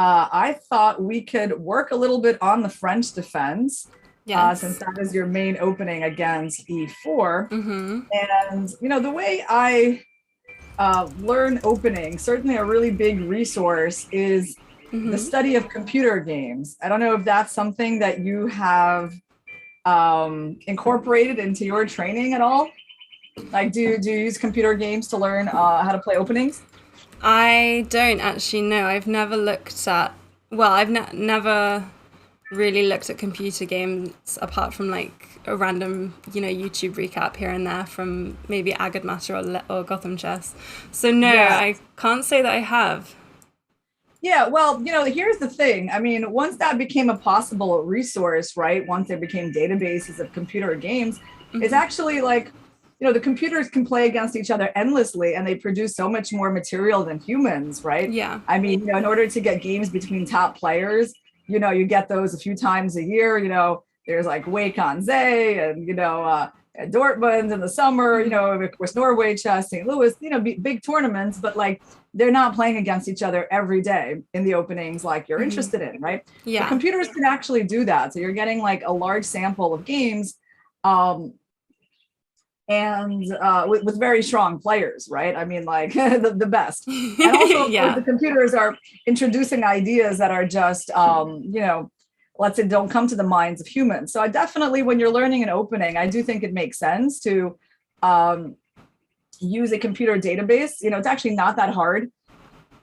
I thought we could work a little bit on the French defense, since Yes. that is your main opening against e4. Mm-hmm. And, the way I learn opening, certainly a really big resource is the Mm-hmm. study of computer games. I don't know if that's something that you have incorporated into your training at all. Like, do you use computer games to learn how to play openings? I don't actually know. I've never looked at, well, I've never really looked at computer games apart from like a random, YouTube recap here and there from maybe Agadmaster or Gotham Chess. So no, Yeah. I can't say that I have. Yeah, well, here's the thing. I mean, once that became a possible resource, right? Once there became databases of computer games, it's actually like, the computers can play against each other endlessly and they produce so much more material than humans, right? Yeah. I mean, in order to get games between top players, you get those a few times a year. There's like Wake on Zay and, at Dortmund in the summer, of course, Norway chess, St. Louis, big tournaments, but like they're not playing against each other every day in the openings like you're interested in, right? But Yeah. computers can actually do that. So you're getting like a large sample of games, um, and with very strong players, right? I mean, like the best. And also, of course, Yeah. the computers are introducing ideas that are just, let's say, don't come to the minds of humans. So I definitely, when you're learning an opening, I do think it makes sense to um, use a computer database. It's actually not that hard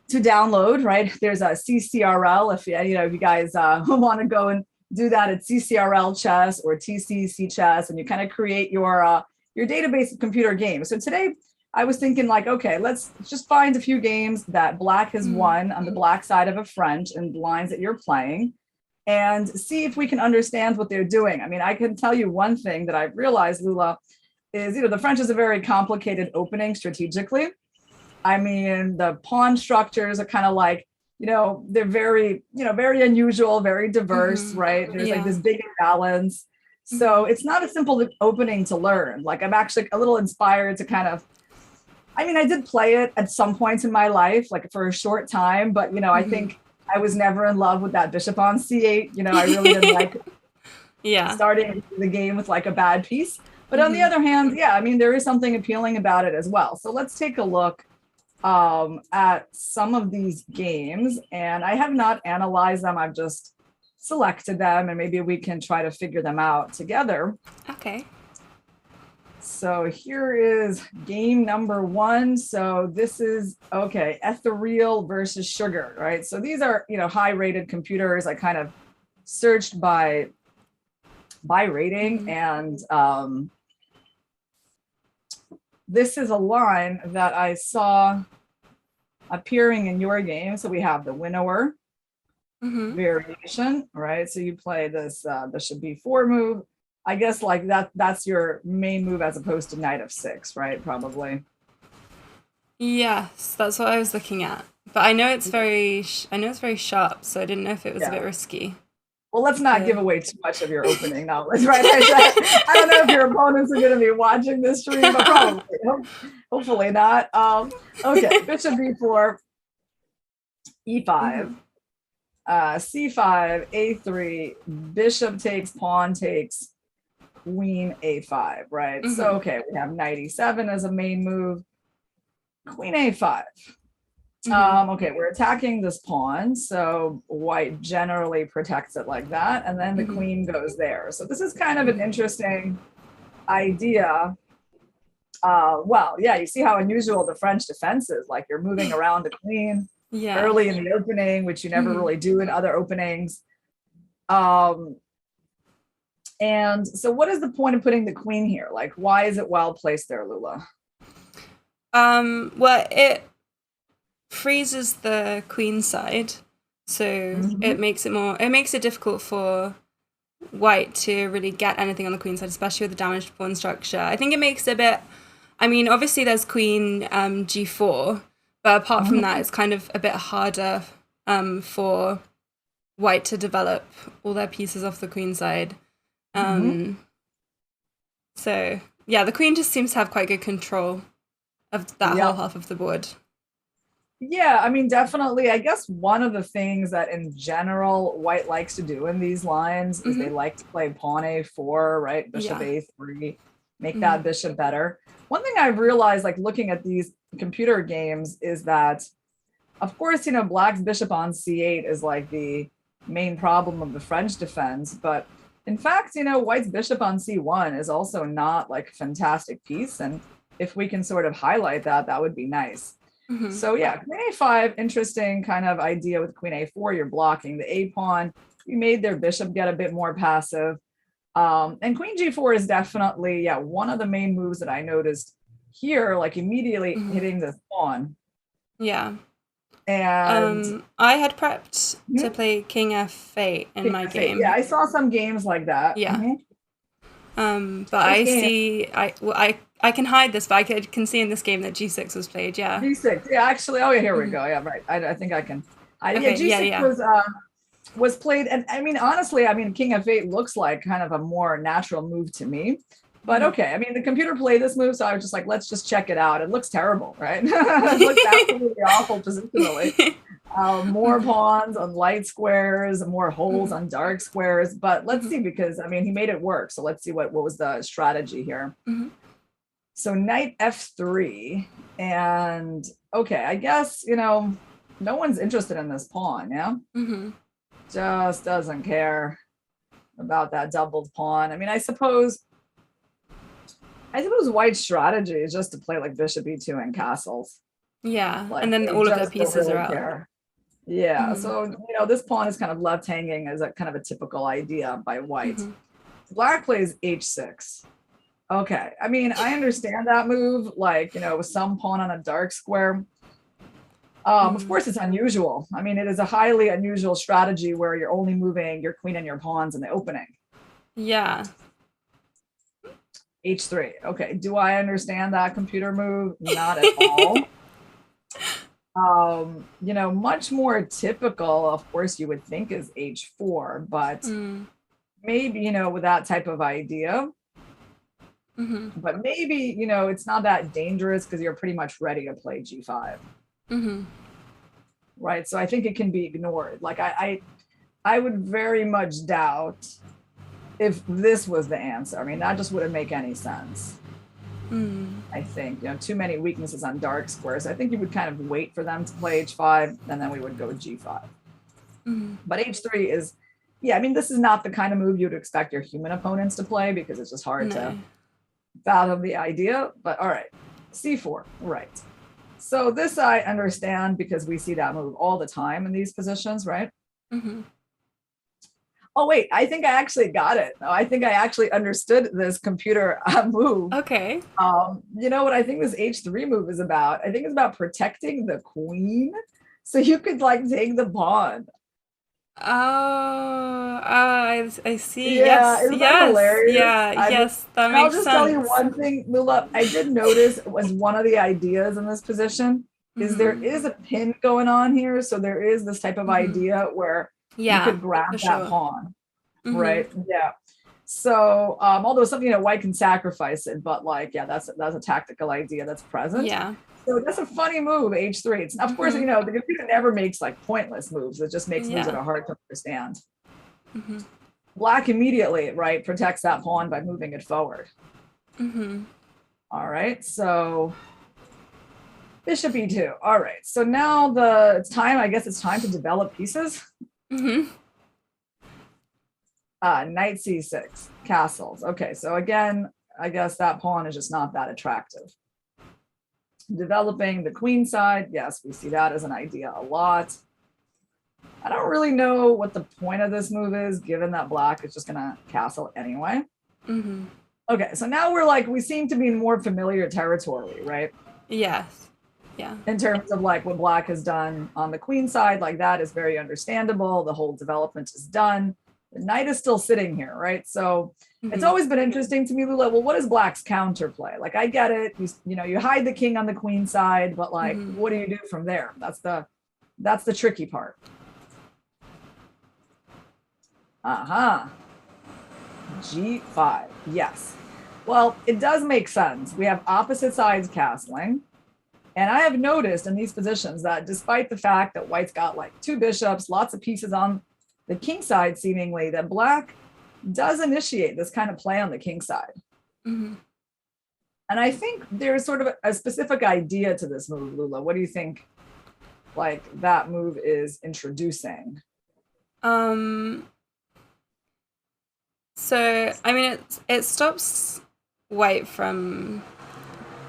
to download, right? There's a CCRL if you guys want to go and do that at CCRL Chess or TCC Chess, and you kind of create your database of computer games. So today I was thinking like, okay, let's just find a few games that Black has won on the Black side of a French and the lines that you're playing, and see if we can understand what they're doing. I mean, I can tell you one thing that I've realized, Lula, is the French is a very complicated opening strategically. I mean, the pawn structures are kind of like, they're very, very unusual, very diverse, right? There's like Yeah. this big imbalance. So it's not a simple opening to learn. Like, I'm actually a little inspired to kind of, I mean, I did play it at some points in my life, like for a short time, but, I think I was never in love with that bishop on c8. I really didn't like Yeah. starting the game with like a bad piece. But on the other hand, yeah, I mean, there is something appealing about it as well. So let's take a look at some of these games, and I have not analyzed them. I've just selected them, and maybe we can try to figure them out together. Okay. So here is game number one. So this is okay, ethereal versus sugar, right? So these are high rated computers. I kind of searched by rating, and this is a line that I saw appearing in your game. So we have the Winawer variation, right? So you play this bishop b4 move. I guess like that's your main move as opposed to knight f6, right? Probably. Yes, that's what I was looking at. But I know it's very sharp, so I didn't know if it was a Yeah. bit risky. Well, let's not give So, away too much of your opening knowledge, right? I don't know if your opponents are going to be watching this stream, but probably, hopefully not. Okay, bishop b4, e5, c5, a3, bishop takes, pawn takes, queen a5, right? So, okay, we have knight e7 as a main move, queen a5. Okay, we're attacking this pawn, so white generally protects it like that, and then the queen goes there. So this is kind of an interesting idea. Well, yeah, you see how unusual the French defense is. Like, you're moving around the queen yeah. early in the opening, which you never really do in other openings. And so what is the point of putting the queen here? Like, why is it well placed there, Lula? Well, it freezes the queen side, so Mm-hmm. it makes it difficult for white to really get anything on the queen side, especially with the damaged pawn structure. I think it makes it a bit, I mean, obviously there's queen g4, but apart from that, Mm-hmm. it's kind of a bit harder for white to develop all their pieces off the queen side. Mm-hmm. So yeah, the queen just seems to have quite good control of that whole Yep. half of the board. Yeah, I mean, definitely. I guess one of the things that in general white likes to do in these lines is they Hmm. like to play pawn a4, right? Bishop Yeah. a3, make Hmm. that bishop better. One thing I've realized, like looking at these computer games, is that, of course, black's bishop on c8 is like the main problem of the French defense. But in fact, white's bishop on c1 is also not like a fantastic piece. And if we can sort of highlight that, that would be nice. Hmm. So yeah, queen a5, interesting kind of idea with queen a4. You're blocking the a pawn. You made their bishop get a bit more passive. And queen g4 is definitely, yeah, one of the main moves that I noticed here, like immediately Hmm. hitting this pawn. Yeah. And I had prepped to mhm, play king f8 in king my f8. Yeah, game. I saw some games like that. Yeah. But This I game, see, I can hide this, but can see in this game that g6 was played. Yeah. g6. Yeah, actually, oh yeah, here we Hmm. go. Yeah, right. I think I can. Yeah, Okay. Yeah. g6 Yeah. was played, and I mean, honestly, I mean, king f8 looks like kind of a more natural move to me. But Hmm. okay, I mean, the computer played this move, so I was just like, let's just check it out. It looks terrible, right? It looks absolutely awful positionally. More Hmm. pawns on light squares, more holes Hmm. on dark squares. But let's Hmm. see, because I mean, he made it work. So let's see what was the strategy here. Hmm. So knight f3, and okay, I guess no one's interested in this pawn. Yeah, Hmm. just doesn't care about that doubled pawn. I mean, I suppose white's strategy is just to play like bishop e2 and castles. Yeah. Like And then they all of their just don't pieces are really out. care. Yeah. Hmm. So this pawn is kind of left hanging as a kind of a typical idea by white. Hmm. Black plays h6. Okay. I mean, I understand that move, like, with some pawn on a dark square. Of Hmm. course, it's unusual. I mean, it is a highly unusual strategy where you're only moving your queen and your pawns in the opening. Yeah. H3. Okay. Do I understand that computer move? Not at all. Much more typical, of course, you would think is H4, but Mm. maybe, with that type of idea, Hmm. but maybe, it's not that dangerous because you're pretty much ready to play G5. Hmm. Right. So I think it can be ignored. Like I would very much doubt if this was the answer. I mean, that just wouldn't make any sense. Mm. I think, too many weaknesses on dark squares. I think you would kind of wait for them to play H5 and then we would go G5. Mm. But H3 is, yeah, I mean, this is not the kind of move you'd expect your human opponents to play because it's just hard to No. fathom the idea. But all right, C4, right. So this I understand because we see that move all the time in these positions, right? Hmm. Oh, wait, I think I actually got it. No, I think I actually understood this computer move. Okay. You know what I think this H3 move is about? I think it's about protecting the queen. So you could like take the pawn. Oh, I see. Yeah, Yes, isn't that yes, hilarious? yeah, I mean, yes, that and I'll makes just tell you sense. one thing, Lula, I did notice was one of the ideas in this position is there Hmm. is a pin going on here. So there is this type of Hmm. idea where you Yeah, could grab for that sure. pawn, Hmm. right? Yeah. So although something white can sacrifice it, but like, yeah, that's a tactical idea that's present. Yeah. So that's a funny move, H3. It's of course, Hmm. the computer never makes like pointless moves. It just makes moves that Yeah. are hard to understand. Hmm. Black immediately, right, protects that pawn by moving it forward. Hmm. All right, so bishop e2. All right, so now it's time, I guess it's time to develop pieces. Hmm. Knight c6, castles. Okay, so again, I guess that pawn is just not that attractive. Developing the queen side, yes, we see that as an idea a lot. I don't really know what the point of this move is, given that black is just gonna castle anyway. Hmm. Okay, so now we seem to be in more familiar territory, right? Yes. Yeah. In terms of like what black has done on the queen side, like that is very understandable. The whole development is done. The knight is still sitting here, right? So it's Hmm. always been interesting to me, Lula. Well, what is black's counterplay? Like I get it, you hide the king on the queen side, but like, Hmm. what do you do from there? That's the tricky part. Uh-huh. G5. Yes. Well, it does make sense. We have opposite sides castling. And I have noticed in these positions that despite the fact that white's got like two bishops, lots of pieces on the king side, seemingly, that black does initiate this kind of play on the king side. Mm-hmm. And I think there's sort of a specific idea to this move, Lula. What do you think, like, that move is introducing? So I mean, it stops white from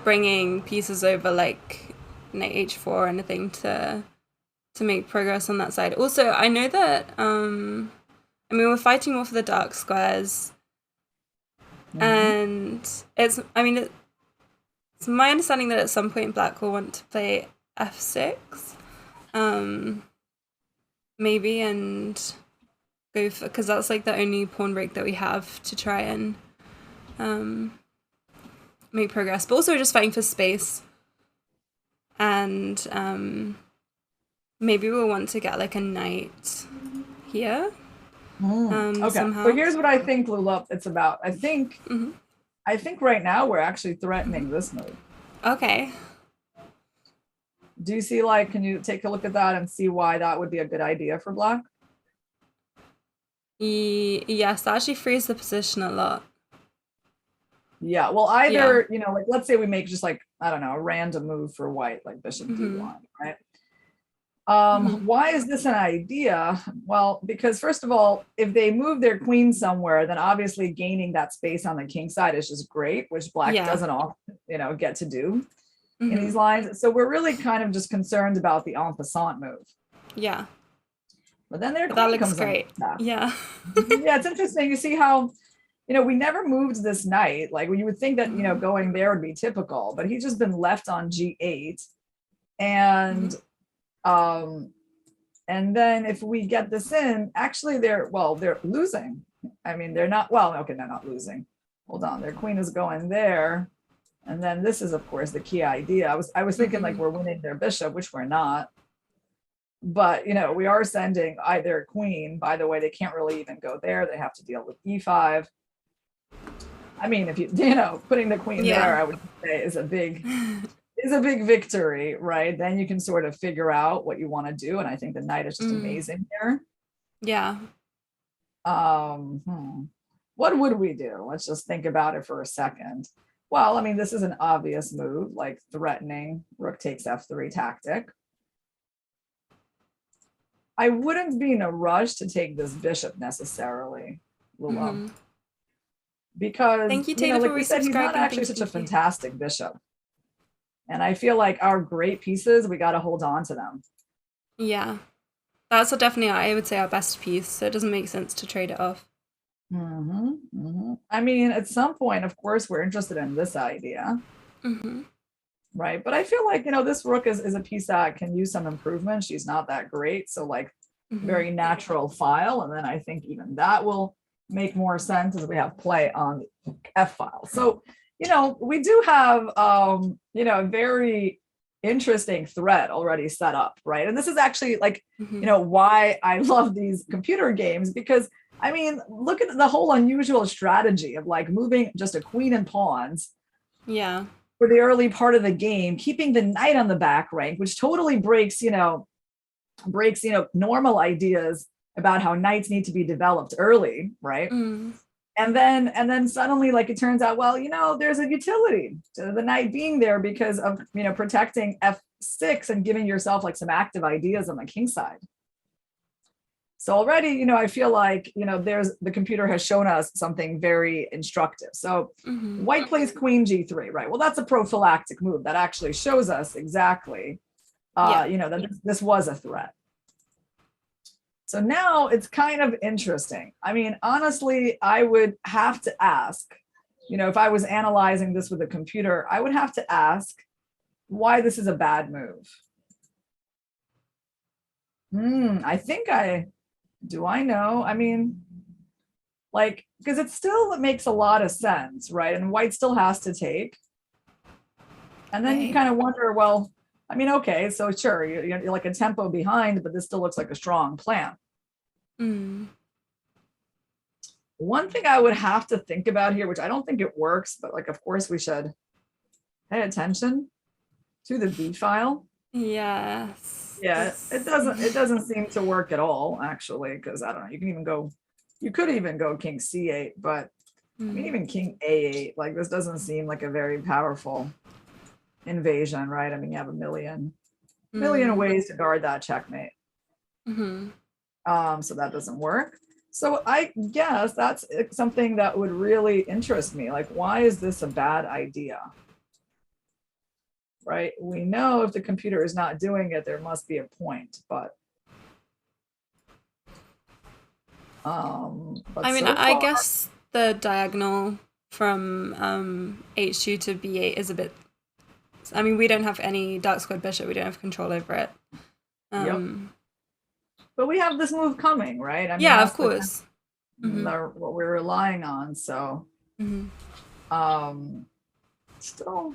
bringing pieces over like knight h4 or anything to make progress on that side. Also, I know that I mean, we're fighting more for the dark squares, and it's it's my understanding that at some point black will want to play f6, maybe, and go for, because that's like the only pawn break that we have to try and make progress. But also we're just fighting for space, and maybe we'll want to get like a knight here. Okay, somehow. so here's what I think, Lula, it's about. I think right now we're actually threatening this move. Okay. Do you see, like, can you take a look at that and see why that would be a good idea for black? Yes, that actually frees the position a lot. Yeah, well, either, you know, like, let's say we make just like, I don't know, a random move for white, like bishop d1, right? Why is this an idea? Well, because first of all, if they move their queen somewhere, then obviously gaining that space on the king side is just great, which black doesn't often, you know, get to do in these lines. So we're really kind of just concerned about the en passant move. Yeah. But then their queen that looks comes great. Yeah. Yeah, it's interesting. You see how, you know, we never moved this knight. Like, you would think that, you know, going there would be typical, but he's just been left on g8. And then if we get this in, actually they're losing. I mean, they're not, well, okay, they're not losing. Hold on, their queen is going there. And then this is, of course, the key idea. I was thinking like we're winning their bishop, which we're not. But, you know, we are sending either queen. By the way, they can't really even go there. They have to deal with e5. I mean, if you know, putting the queen there, I would say is a big victory, right? Then you can sort of figure out what you want to do. And I think the knight is just amazing here. Yeah. What would we do? Let's just think about it for a second. Well, I mean, this is an obvious move, like threatening rook takes f3 tactic. I wouldn't be in a rush to take this bishop necessarily, Lula. Because, thank you, you know, Taylor, like we said, he's not actually such a fantastic bishop. And I feel like our great pieces, we got to hold on to them. Yeah. That's definitely, I would say, our best piece. So it doesn't make sense to trade it off. I mean, at some point, of course, we're interested in this idea. Right. But I feel like, you know, this rook is a piece that can use some improvement. She's not that great. So like very natural file. And then I think even that will make more sense as we have play on the F file. So, you know, we do have, you know, a very interesting thread already set up, right? And this is actually like, you know, why I love these computer games, because I mean, look at the whole unusual strategy of like moving just a queen and pawns. Yeah. For the early part of the game, keeping the knight on the back rank, which totally breaks normal ideas about how knights need to be developed early, right? And then suddenly, like, it turns out, well, you know, there's a utility to the knight being there because of, you know, protecting f6 and giving yourself like some active ideas on the king side. So already, you know, I feel like, you know, the computer has shown us something very instructive. So white plays queen g3, right? Well, that's a prophylactic move that actually shows us exactly, you know, that this was a threat. So now it's kind of interesting. I mean, honestly, I would have to ask, you know, if I was analyzing this with a computer, I would have to ask why this is a bad move. I think do I know? I mean, like, because it makes a lot of sense, right? And white still has to take. And then you kind of wonder, well, I mean, okay, so sure, you're like a tempo behind, but this still looks like a strong plan. One thing I would have to think about here, which I don't think it works, but like, of course we should pay attention. to the b file. Yes. Yeah, it doesn't seem to work at all, actually, because I don't know, you could even go king c8, but I mean, even king a8, like this doesn't seem like a very powerful invasion, right? I mean, you have a million ways to guard that checkmate. So that doesn't work. So I guess that's something that would really interest me. Like, why is this a bad idea? Right? We know if the computer is not doing it, there must be a point, but I mean, so I far, guess the diagonal from h2 to b8 is a bit. I mean, we don't have any dark squared bishop. We don't have control over it. yep. But we have this move coming, right? I mean, Yeah, of that's course. what we're relying on. So, still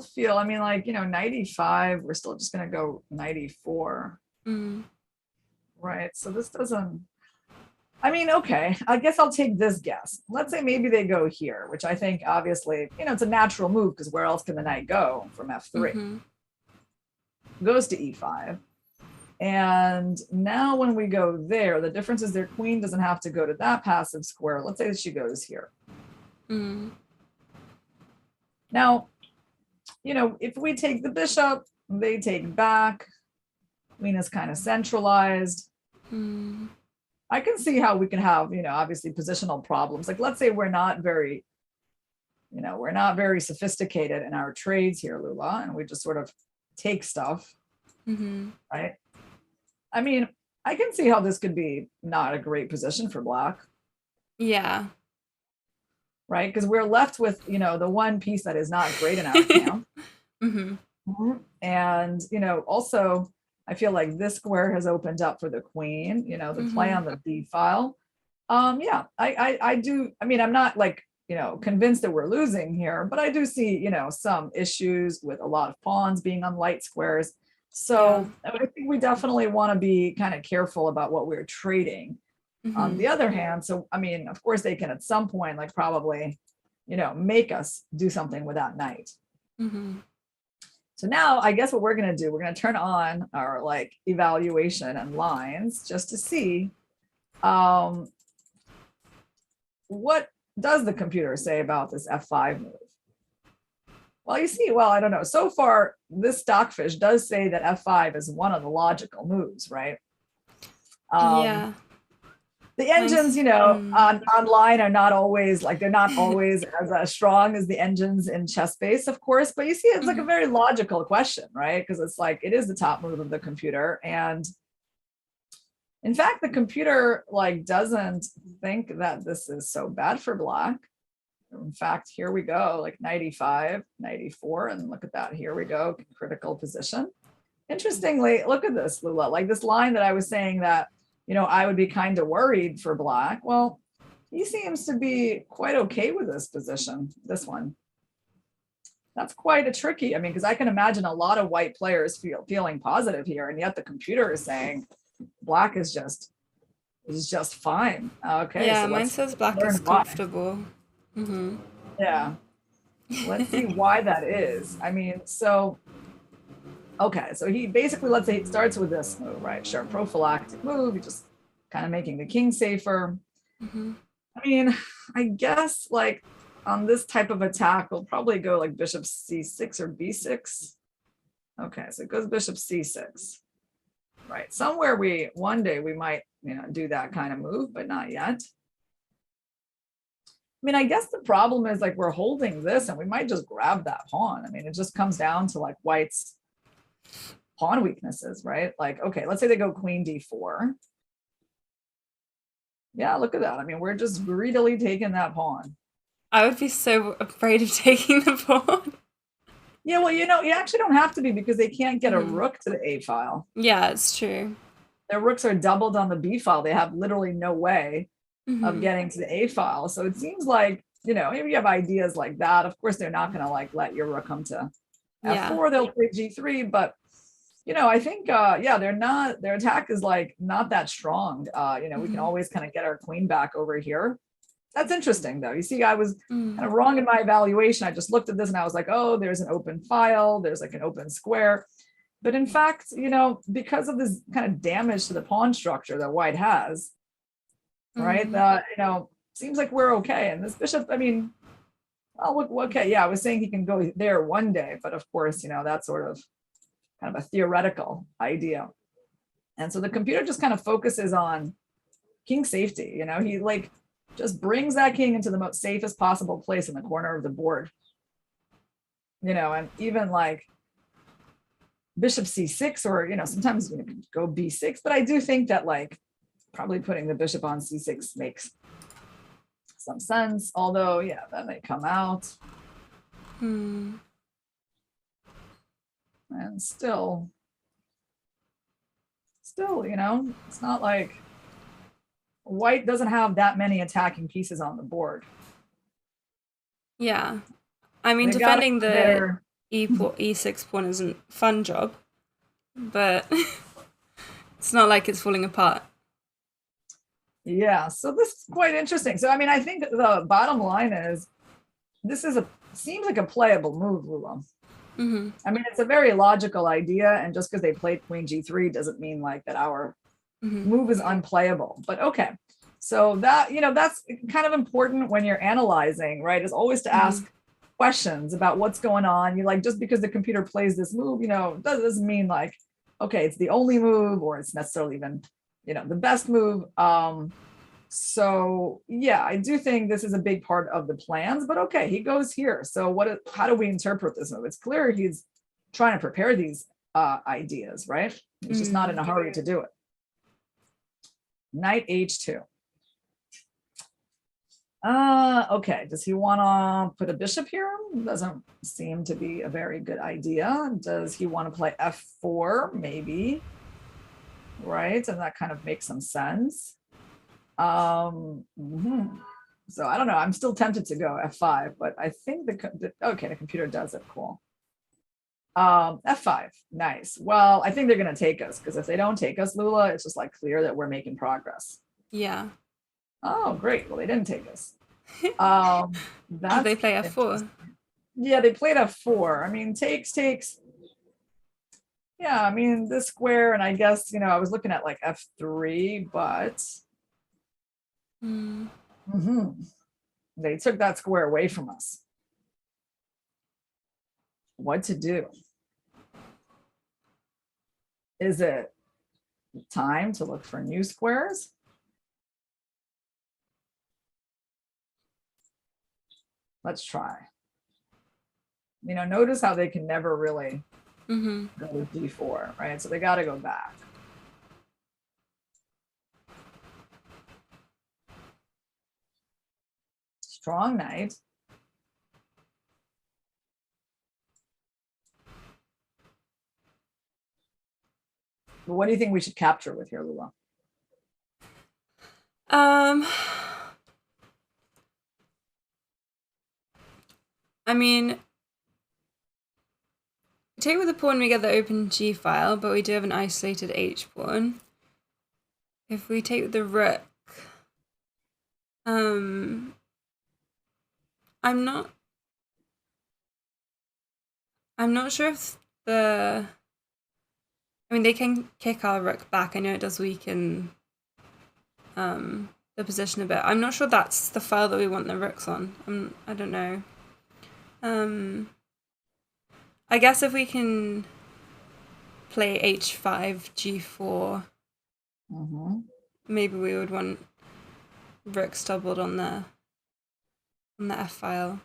feel. I mean, like 95. We're still just gonna go 94, right? So this doesn't. I mean, okay. I guess I'll take this guess. Let's say maybe they go here, which I think obviously it's a natural move because where else can the knight go from f3? Goes to e5. And now when we go there, the difference is their queen doesn't have to go to that passive square. Let's say that she goes here. Now, if we take the bishop, they take back. Queen is kind of centralized. I can see how we can have, obviously positional problems. Like, let's say we're not very sophisticated in our trades here, Lula, and we just sort of take stuff, right? I mean, I can see how this could be not a great position for Black. Yeah. Right? Because we're left with, the one piece that is not great in our camp. And, also, I feel like this square has opened up for the queen, the play on the b file. Yeah, I do. I mean, I'm not like, convinced that we're losing here, but I do see, some issues with a lot of pawns being on light squares. So I think we definitely want to be kind of careful about what we're trading. On the other hand, so I mean, of course, they can at some point, like probably, make us do something with that knight. So now I guess what we're going to do, we're going to turn on our like evaluation and lines just to see what does the computer say about this f5 move. Well, you see, I don't know. So far, this stockfish does say that f5 is one of the logical moves, right? Yeah. The engines, online are not always they're not always as strong as the engines in ChessBase, of course. But you see, it's like a very logical question, right? Because it's like it is the top move of the computer, and in fact, the computer doesn't think that this is so bad for Black. In fact, here we go, like 95, 94, and look at that. Here we go, critical position. Interestingly, look at this, Lula. Like this line that I was saying that, I would be kind of worried for Black. Well, he seems to be quite okay with this position, this one. That's quite a tricky, I mean, because I can imagine a lot of white players feeling positive here, and yet the computer is saying Black is just fine. Okay. Yeah, so mine says Black is comfortable. Yeah. Let's see why that is. I mean, so, okay, so he basically, let's say he starts with this move, right? Sure, prophylactic move, he's just kind of making the king safer. I mean, I guess on this type of attack, we'll probably go like bishop c6 or b6. Okay, so it goes bishop c6. Right, somewhere one day we might, do that kind of move, but not yet. I mean, I guess the problem is we're holding this and we might just grab that pawn. I mean, it just comes down to white's pawn weaknesses, right? Okay, let's say they go queen d4. Yeah, look at that. I mean, we're just greedily taking that pawn. I would be so afraid of taking the pawn. Yeah, well, you actually don't have to be because they can't get a rook to the a file. Yeah, it's true. Their rooks are doubled on the b file. They have literally no way of getting to the a file. So it seems like, maybe you have ideas like that. Of course, they're not going to let your rook come to f4. They'll play g3, but I think their attack is not that strong. We can always kind of get our queen back over here. That's interesting though. You see, I was kind of wrong in my evaluation. I just looked at this and I was like, oh, there's an open file, there's like an open square. But in fact, because of this kind of damage to the pawn structure that white has, right? That, seems like we're okay. And this bishop, I mean, oh, look, okay, yeah, I was saying he can go there one day, but of course, that's sort of kind of a theoretical idea. And so the computer just kind of focuses on king safety. He like just brings that king into the most safest possible place in the corner of the board. And even like bishop c6, or sometimes you can go b6, but I do think that like probably putting the bishop on c6 makes some sense. Although, yeah, then they come out. And still, it's not like white doesn't have that many attacking pieces on the board. Yeah. I mean, defending the e6 pawn isn't a fun job, but it's not like it's falling apart. Yeah, so this is quite interesting. So, I mean, I think the bottom line is this seems like a playable move, Lula. I mean, it's a very logical idea, and just because they played queen g3 doesn't mean like that our move is unplayable. But okay, so that that's kind of important when you're analyzing, right? Is always to ask questions about what's going on. You like, just because the computer plays this move, doesn't mean like, okay, it's the only move, or it's necessarily even the best move. So yeah, I do think this is a big part of the plans, but okay, he goes here. So how do we interpret this move? It's clear he's trying to prepare these ideas, right? He's just not in a hurry to do it. Knight h2. Okay, does he want to put a bishop here? Doesn't seem to be a very good idea. Does he want to play f4? Maybe, right? And that kind of makes some sense. So I don't know. I'm still tempted to go f5, but I think the computer does it. Cool. F5. Nice. Well, I think they're going to take us, because if they don't take us, Lula, it's just like clear that we're making progress. Yeah. Oh, great. Well, they didn't take us. Did they play f4? Yeah, they played f4. I mean, takes. Yeah, I mean, this square, and I guess, I was looking at like f3, but they took that square away from us. What to do? Is it time to look for new squares? Let's try. Notice how they can never really go to d4, right? So they got to go back. Strong knight. But what do you think we should capture with here, Lula? I mean, take with the pawn, we get the open g file, but we do have an isolated h pawn. If we take with the rook, I'm not sure if they can kick our rook back. I know it does weaken the position a bit. I'm not sure that's the file that we want the rooks on. I don't know. I guess if we can play h5, g4, maybe we would want rooks doubled on the f file.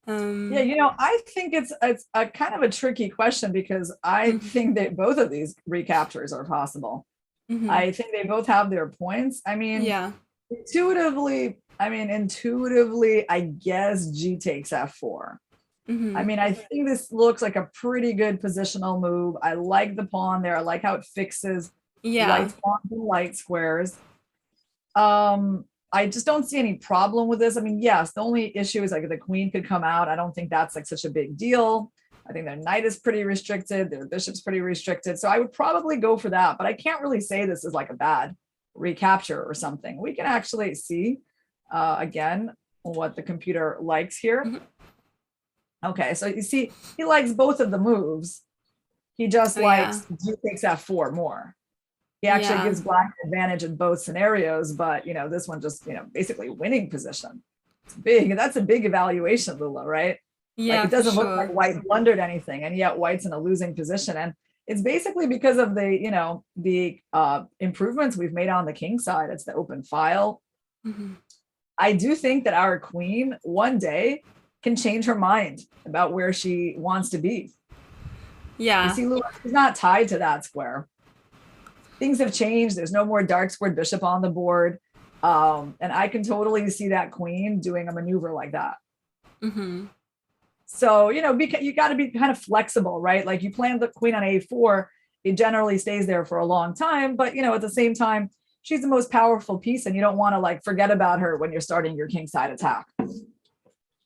Yeah, I think it's a kind of a tricky question, because I think that both of these recaptures are possible. I think they both have their points. I mean, intuitively, I guess g takes f4. I mean, I think this looks like a pretty good positional move. I like the pawn there. I like how it fixes light pawns and light squares. I just don't see any problem with this. I mean, yes, the only issue is like the queen could come out. I don't think that's like such a big deal. I think their knight is pretty restricted. Their bishop's pretty restricted. So I would probably go for that, but I can't really say this is like a bad recapture or something. We can actually see again, what the computer likes here. Mhm. Okay, so you see, he likes both of the moves. He just Oh, yeah. likes G takes F4 more. He actually Yeah. gives black an advantage in both scenarios, but this one just, basically winning position. It's big. That's a big evaluation, Lula, right? Like Yeah, it for doesn't look like sure. white blundered anything, and yet white's in a losing position. And it's basically because of the improvements we've made on the king side. It's the open file. Hmm. I do think that our queen one day can change her mind about where she wants to be. You Yeah. see, Lula, she's not tied to that square. Things have changed. There's no more dark squared bishop on the board. And I can totally see that queen doing a maneuver like that. Hmm. So, you got to be kind of flexible, right? Like you plan the queen on A4, it generally stays there for a long time. But, at the same time, she's the most powerful piece and you don't want to like forget about her when you're starting your king side attack.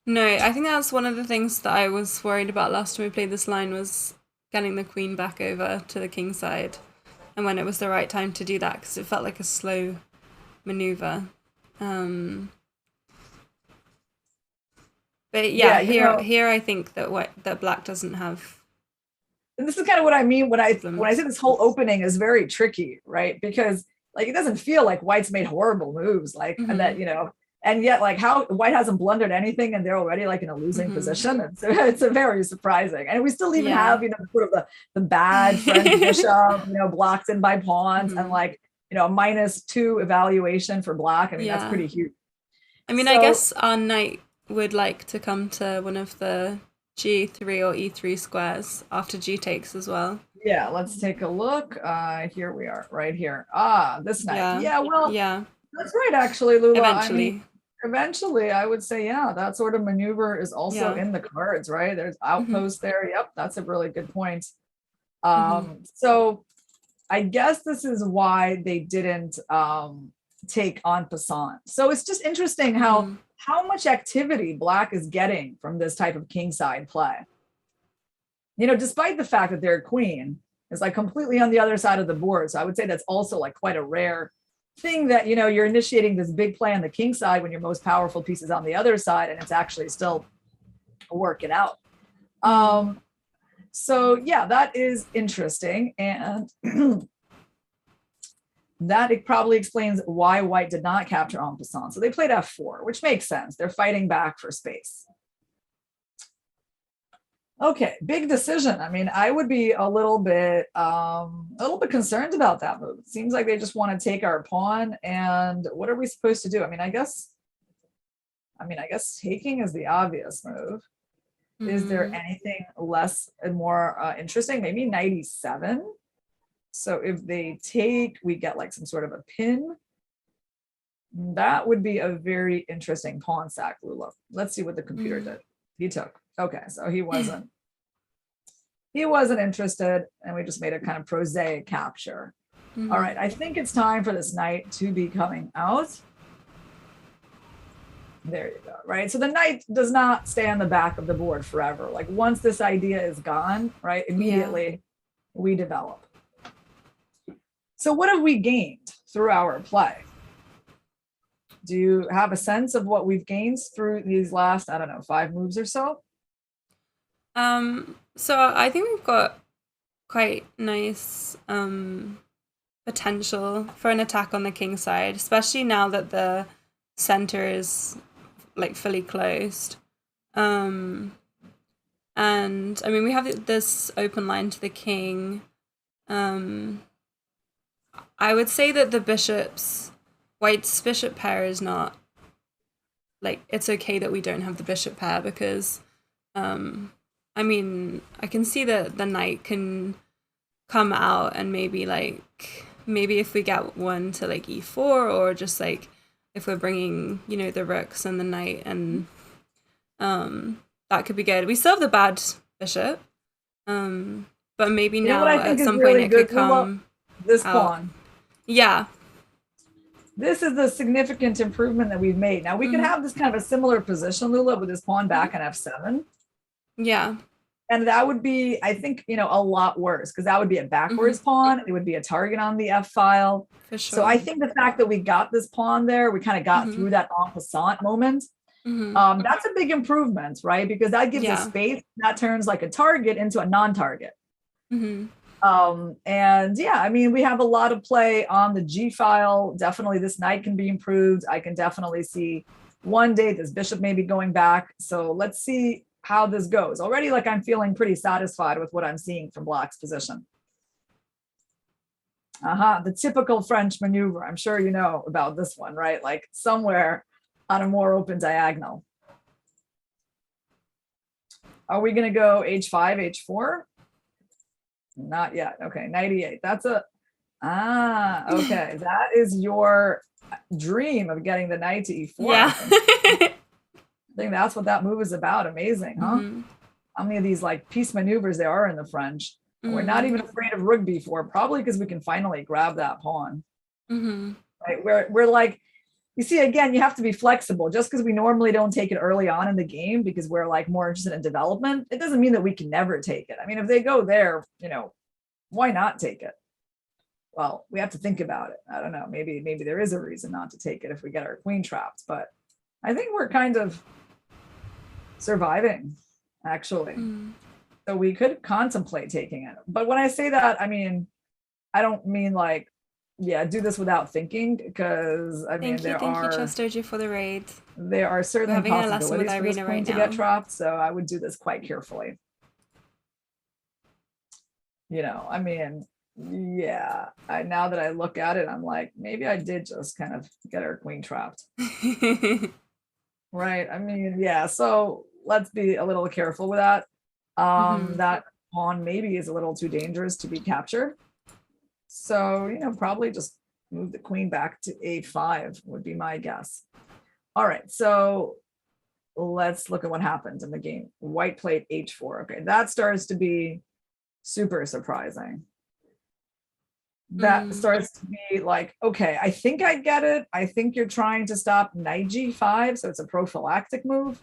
No, I think that's one of the things that I was worried about last time we played this line was getting the queen back over to the king side, and when it was the right time to do that, because it felt like a slow maneuver. But yeah, here I think that black doesn't have And this is kind of what I mean when I problems. say this whole opening is very tricky, right? Because like it doesn't feel like white's made horrible moves, like and that, and yet like how white hasn't blundered anything and they're already like in a losing position. And so it's a very surprising. And we still even Yeah. have, sort of the bad French bishop, blocked in by pawns and like, a -2 evaluation for black. I mean, that's pretty huge. I mean, I So guess our knight would like to come to one of the G3 or E3 squares after G takes as well. yeah, let's take a look. Here we are, right here. This knight. Yeah. Yeah, well, Yeah. that's right, actually, Lula. Eventually. I mean, eventually, I would say, yeah, that sort of maneuver is also Yeah. in the cards, right? There's outposts there. Yep, that's a really good point. Mm-hmm. So I guess this is why they didn't take en passant. So it's just interesting how much activity black is getting from this type of kingside play. Despite the fact that their queen is like completely on the other side of the board. So I would say that's also like quite a rare thing that, you're initiating this big play on the king side when your most powerful piece is on the other side and it's actually still working out. So yeah, that is interesting. And that it probably explains why white did not capture en passant. So they played F4, which makes sense. They're fighting back for space. Okay, big decision. I mean, I would be a little bit concerned about that move. It seems like they just want to take our pawn, and what are we supposed to do? I guess taking is the obvious move. Is there anything less and more interesting? Maybe knight e7. So if they take, we get like some sort of a pin. That would be a very interesting pawn sack, Lula. Let's see what the computer did. He took. Okay, so he wasn't interested, and we just made a kind of prosaic capture. All right, I think it's time for this knight to be coming out. There you go, right? So the knight does not stay on the back of the board forever. Like once this idea is gone, right, immediately we develop. So what have we gained through our play? Do you have a sense of what we've gained through these last, I don't know, 5 moves or so? So I think we've got quite nice potential for an attack on the king side, especially now that the center is like fully closed. And I mean, we have this open line to the king. I would say that white's bishop pair is not, like, it's okay that we don't have the bishop pair because, I mean, I can see that the knight can come out and maybe if we get one to like e4, or just like if we're bringing, the rooks and the knight, and that could be good. We still have the bad bishop, but maybe now at some point it could come this out. pawn. Yeah. This is the significant improvement that we've made. Now we can have this kind of a similar position, Lula, with this pawn back on f7. Yeah. And that would be, I think, a lot worse because that would be a backwards pawn. It would be a target on the F file. For sure. So I think the fact that we got this pawn there, we kind of got through that en passant moment. That's a big improvement, right? Because that gives a space that turns like a target into a non-target. And yeah, I mean, we have a lot of play on the G file. Definitely this knight can be improved. I can definitely see one day this bishop may be going back. So let's see how this goes. Already, like, I'm feeling pretty satisfied with what I'm seeing from Black's position. The typical French maneuver. I'm sure you know about this one, right? Like somewhere on a more open diagonal. Are we going to go H5, H4? Not yet. Okay, 98. That's a, okay. That is your dream of getting the knight to E4. Yeah. I think that's what that move is about. Amazing, huh? How many of these like piece maneuvers there are in the French? We're not even afraid of rook b4, probably because we can finally grab that pawn. Right? We're like, you see, again, you have to be flexible. Just because we normally don't take it early on in the game because we're like more interested in development, it doesn't mean that we can never take it. I mean, if they go there, why not take it? Well, we have to think about it. I don't know. Maybe there is a reason not to take it if we get our queen trapped, but I think we're kind of surviving, actually. So we could contemplate taking it. But when I say that, I mean, I don't mean like, yeah, do this without thinking, because I mean, thank you, Chestoji, for the raid. There are certainly possibilities for this queen to get trapped, so I would do this quite carefully. I mean, yeah, now that I look at it, I'm like, maybe I did just kind of get our queen trapped. Right. I mean, yeah. So let's be a little careful with that. That pawn maybe is a little too dangerous to be captured. So, probably just move the queen back to A5 would be my guess. All right. So let's look at what happens in the game. White played H4. Okay. That starts to be super surprising. That starts to be like, okay, I think I get it. I think you're trying to stop knight G5, so it's a prophylactic move.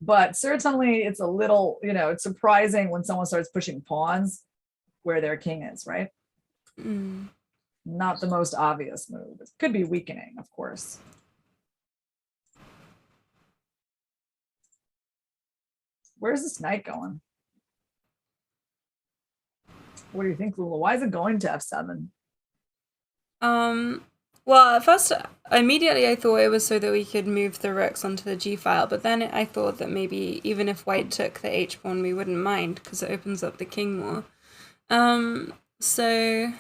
But certainly it's a little, it's surprising when someone starts pushing pawns where their king is, right? Not the most obvious move. It could be weakening, of course. Where's this knight going? What do you think, Lula? Why is it going to F7? Well, at first, immediately I thought it was so that we could move the rooks onto the G file, but then I thought that maybe even if white took the H pawn, we wouldn't mind because it opens up the king more. So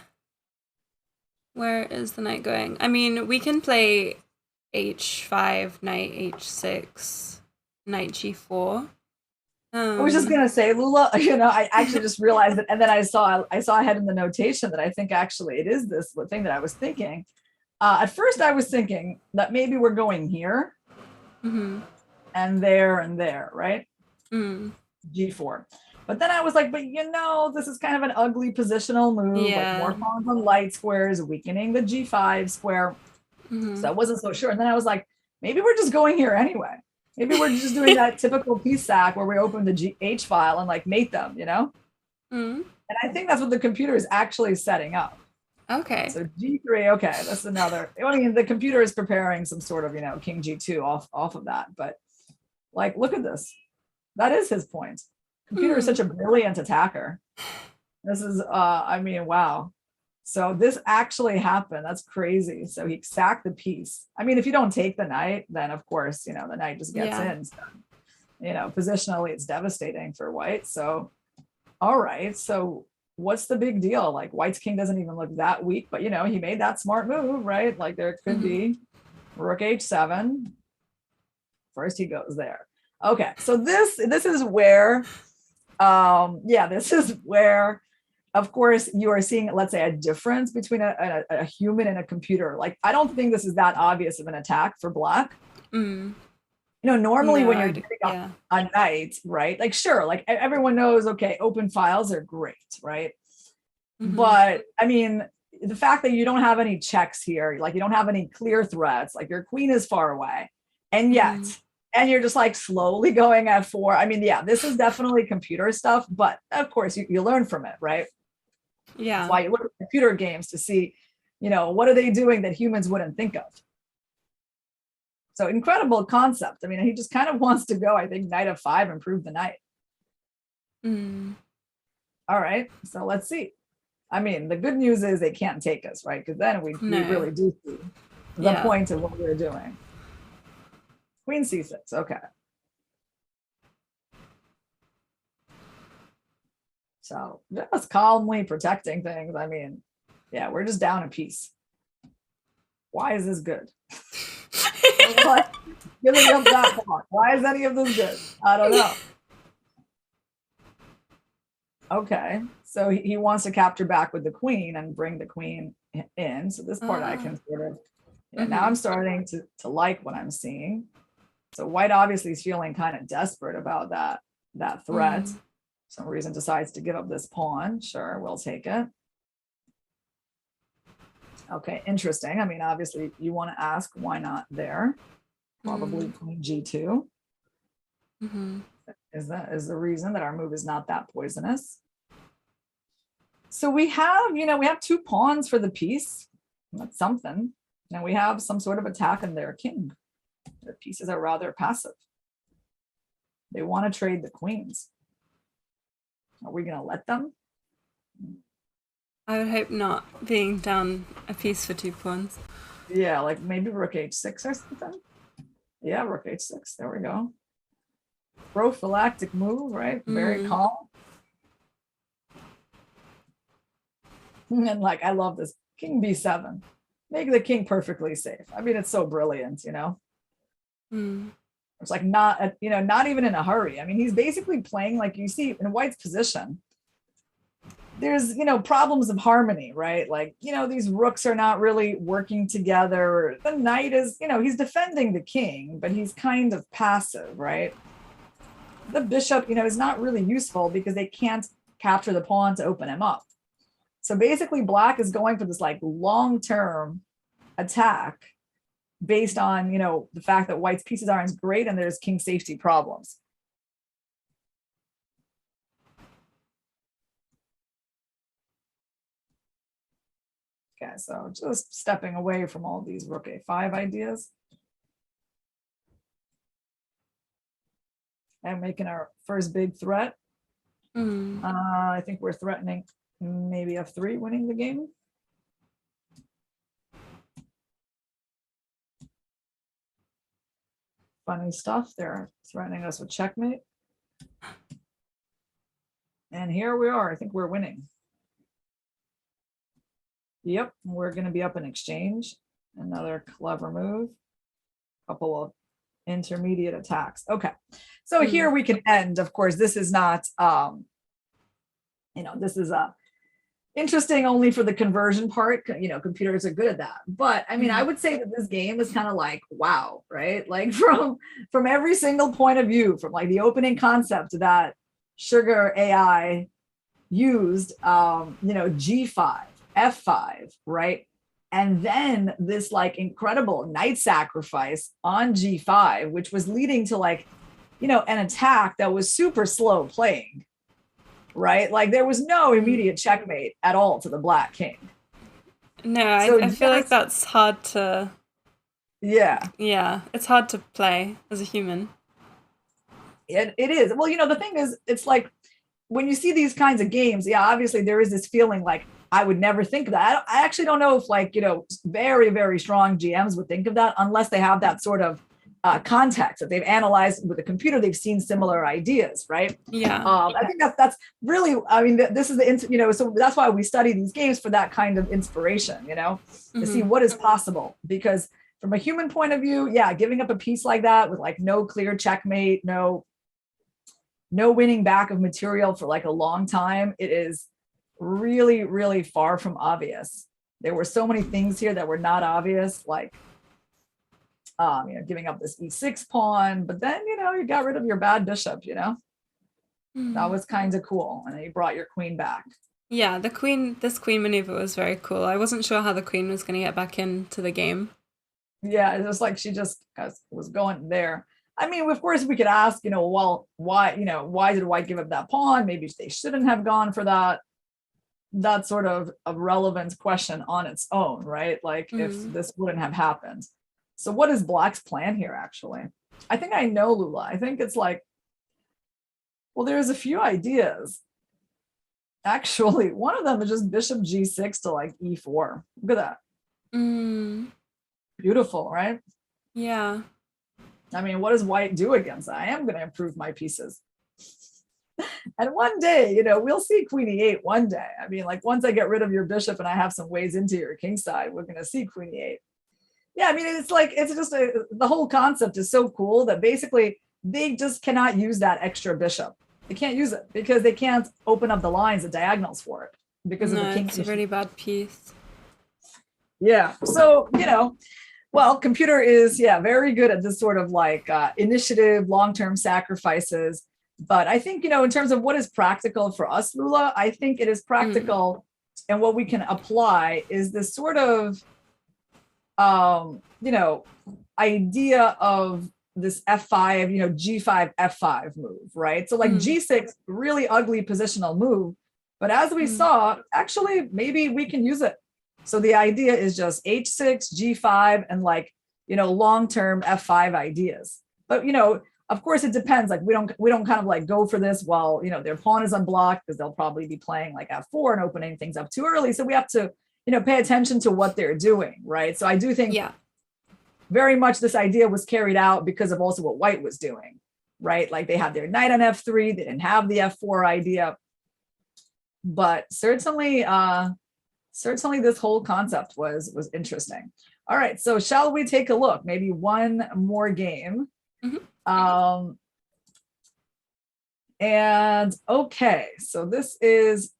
where is the knight going? I mean, we can play H5, knight H6, knight G4. I was just gonna say, Lula, I actually just realized it, and then I saw ahead in the notation that I think actually it is this thing that I was thinking. At first, I was thinking that maybe we're going here, and there, right? G4. But then I was like, but this is kind of an ugly positional move, like more pawns on light squares, weakening the G5 square. So I wasn't so sure. And then I was like, maybe we're just going here anyway. Maybe we're just doing that typical piece sack where we open the H file and like mate them, And I think that's what the computer is actually setting up. Okay. So G3, okay, that's another. I mean, the computer is preparing some sort of, King G2 off of that. But like, look at this. That is his point. Computer is such a brilliant attacker. This is, I mean, wow. So this actually happened. That's crazy. So he sacked the piece. I mean, if you don't take the knight, then of course, the knight just gets in. So, positionally, it's devastating for white. So, all right. So what's the big deal? Like white's king doesn't even look that weak, but he made that smart move, right? Like there could be rook H7. First he goes there. Okay. So this is where, this is where, of course, you are seeing, let's say, a difference between a human and a computer. Like, I don't think this is that obvious of an attack for Black. Normally when you're giving up a knight, right? Like, sure, like everyone knows, okay, open files are great, right? But I mean, the fact that you don't have any checks here, like you don't have any clear threats, like your queen is far away, and yet and you're just like slowly going at 4. I mean, yeah, this is definitely computer stuff, but of course you learn from it, right? That's Yeah. why you look at computer games to see, what are they doing that humans wouldn't think of. So incredible concept. I mean, he just kind of wants to go, I think, knight f5 and prove the knight. All right, so let's see. I mean, the good news is they can't take us, right? Because then we really do see the point of what we're doing. Queen c6, okay. So just calmly protecting things. I mean, yeah, we're just down a piece. Why is this good? What? Giving up that pawn. Why is any of this good? I don't know. Okay, so he wants to capture back with the queen and bring the queen in. So this part I can sort of, now I'm starting to like what I'm seeing. So white obviously is feeling kind of desperate about that threat. Some reason decides to give up this pawn. Sure, we'll take it. Okay, interesting. I mean, obviously you want to ask why not there. Probably queen g2. Is the reason that our move is not that poisonous. So we have, we have 2 pawns for the piece. That's something. And we have some sort of attack on their king. Their pieces are rather passive. They want to trade the queens. Are we going to let them? I would hope not, being down a piece for 2 pawns. Yeah, like maybe rook h6 or something. Yeah, rook h6. There we go. Prophylactic move, right? Very calm. And like, I love this. King b7. Make the king perfectly safe. I mean, it's so brilliant, It's like not even in a hurry. I mean, he's basically playing, like you see in white's position. There's, problems of harmony, right? Like, these rooks are not really working together. The knight is, he's defending the king, but he's kind of passive, right? The bishop, is not really useful because they can't capture the pawn to open him up. So basically black is going for this like long-term attack based on, the fact that white's pieces aren't great and there's king safety problems. Okay, so just stepping away from all these rook a5 ideas. And making our first big threat. I think we're threatening maybe f3 winning the game. Funny stuff. They're threatening us with checkmate. And here we are. I think we're winning. Yep, we're going to be up in exchange. Another clever move. Couple of intermediate attacks. Okay, so here we can end. Of course, this is not, this is interesting only for the conversion part. Computers are good at that. But I mean, I would say that this game is kind of like, wow, right? Like from every single point of view, from like the opening concept that Sugar AI used, G5, F5, right? And then this like incredible knight sacrifice on G5, which was leading to like, an attack that was super slow playing, right? Like there was no immediate checkmate at all to the black king. No, I feel like that's hard to... Yeah. Yeah, it's hard to play as a human. It is. Well, the thing is, it's like when you see these kinds of games, yeah, obviously there is this feeling like, I would never think of that. I actually don't know if like, very, very strong GMs would think of that unless they have that sort of context that they've analyzed with a computer. They've seen similar ideas, right? Yeah. I think that's really, I mean, this is the, so that's why we study these games, for that kind of inspiration, to see what is possible. Because from a human point of view, yeah, giving up a piece like that with like no clear checkmate, no winning back of material for like a long time, it is really, really far from obvious. There were so many things here that were not obvious, like giving up this e6 pawn, but then you got rid of your bad bishop. That was kind of cool, and then you brought your queen back. Yeah, this queen maneuver was very cool. I wasn't sure how the queen was going to get back into the game. Yeah, it was like she just was going there. I mean, of course, we could ask, well, why did white give up that pawn? Maybe they shouldn't have gone for that. That's sort of a relevant question on its own, right? Like if this wouldn't have happened. So what is black's plan here, actually? I think I know, Lula. I think it's like, well, there's a few ideas. Actually, one of them is just bishop g6 to like e4. Look at that. Beautiful, right? Yeah. I mean, what does white do against that? I am going to improve my pieces. And one day, we'll see queen e8 one day. I mean, like once I get rid of your bishop and I have some ways into your king side, we're going to see queen e8. Yeah, I mean, it's like, it's just the whole concept is so cool that basically they just cannot use that extra bishop. They can't use it because they can't open up the lines, the diagonals for it because of the king. It's a really bad piece. Yeah. So, well, computer is, very good at this sort of like initiative, long-term sacrifices. But I think, in terms of what is practical for us, Lula, I think it is practical. And what we can apply is this sort of, idea of this F5, G5, F5 move, right? So like G6, really ugly positional move. But as we saw, actually, maybe we can use it. So the idea is just H6, G5, and like, long-term F5 ideas. But, of course, it depends. Like we don't kind of like go for this while, their pawn is unblocked because they'll probably be playing like F4 and opening things up too early. So we have to, pay attention to what they're doing, right? So I do think very much this idea was carried out because of also what white was doing, right? Like they had their knight on F3, they didn't have the F4 idea. But certainly this whole concept was interesting. All right, so shall we take a look? Maybe one more game. And okay, so this is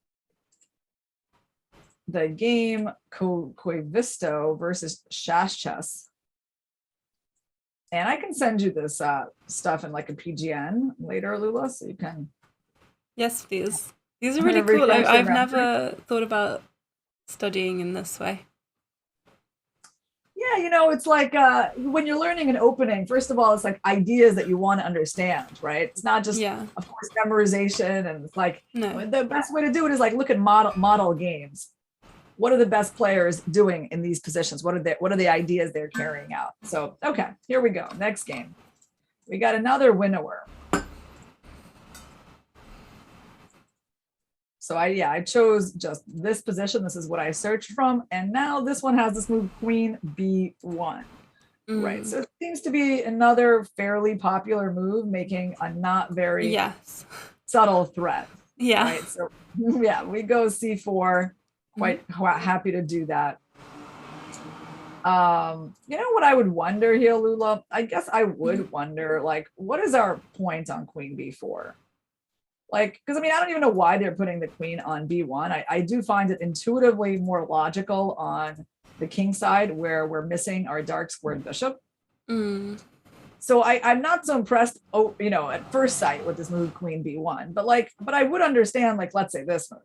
the game Koivisto versus Shashchess. And I can send you this stuff in like a PGN later, Lula, so you can. Yes, please. These are really cool. I've never thought about studying in this way. Yeah, it's like when you're learning an opening, first of all, it's like ideas that you want to understand, right? It's not just, of course, memorization. And it's like, the best way to do it is like look at model games. What are the best players doing in these positions? What are the ideas they're carrying out? So, okay, here we go. Next game. We got another Winawer. So I chose just this position. This is what I searched from. And now this one has this move, queen b1. Right. So it seems to be another fairly popular move, making a not very subtle threat. Yeah. Right. So we go c4. Quite happy to do that. What I would wonder here, Lula? I guess I would wonder, like, what is our point on queen b4? Like, because I mean, I don't even know why they're putting the queen on b1. I do find it intuitively more logical on the king side where we're missing our dark squared bishop. So I'm not so impressed, at first sight with this move queen b1, but I would understand, like, let's say this move.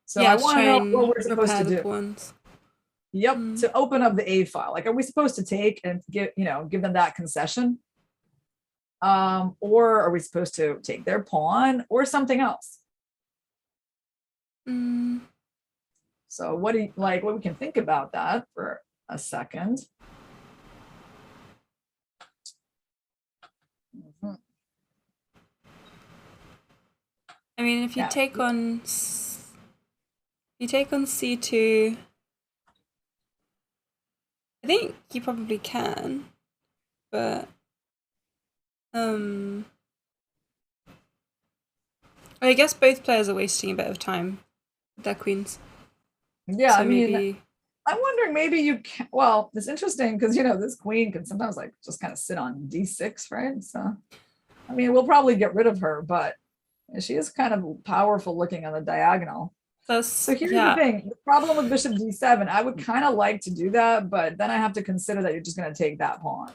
So I want to know what we're supposed to do. Yep, to open up the A file. Like, are we supposed to take and give them that concession? Or are we supposed to take their pawn or something else? So what we can think about that for a second. I mean, if you take on c2, I think you probably can, but I guess both players are wasting a bit of time with their queens. Yeah, so I mean, I'm wondering maybe you can. Well, it's interesting because this queen can sometimes like just kind of sit on d6, right? So, I mean, we'll probably get rid of her, but she is kind of powerful looking on the diagonal. So here's the thing. The problem with bishop d7, I would kind of like to do that, but then I have to consider that you're just going to take that pawn.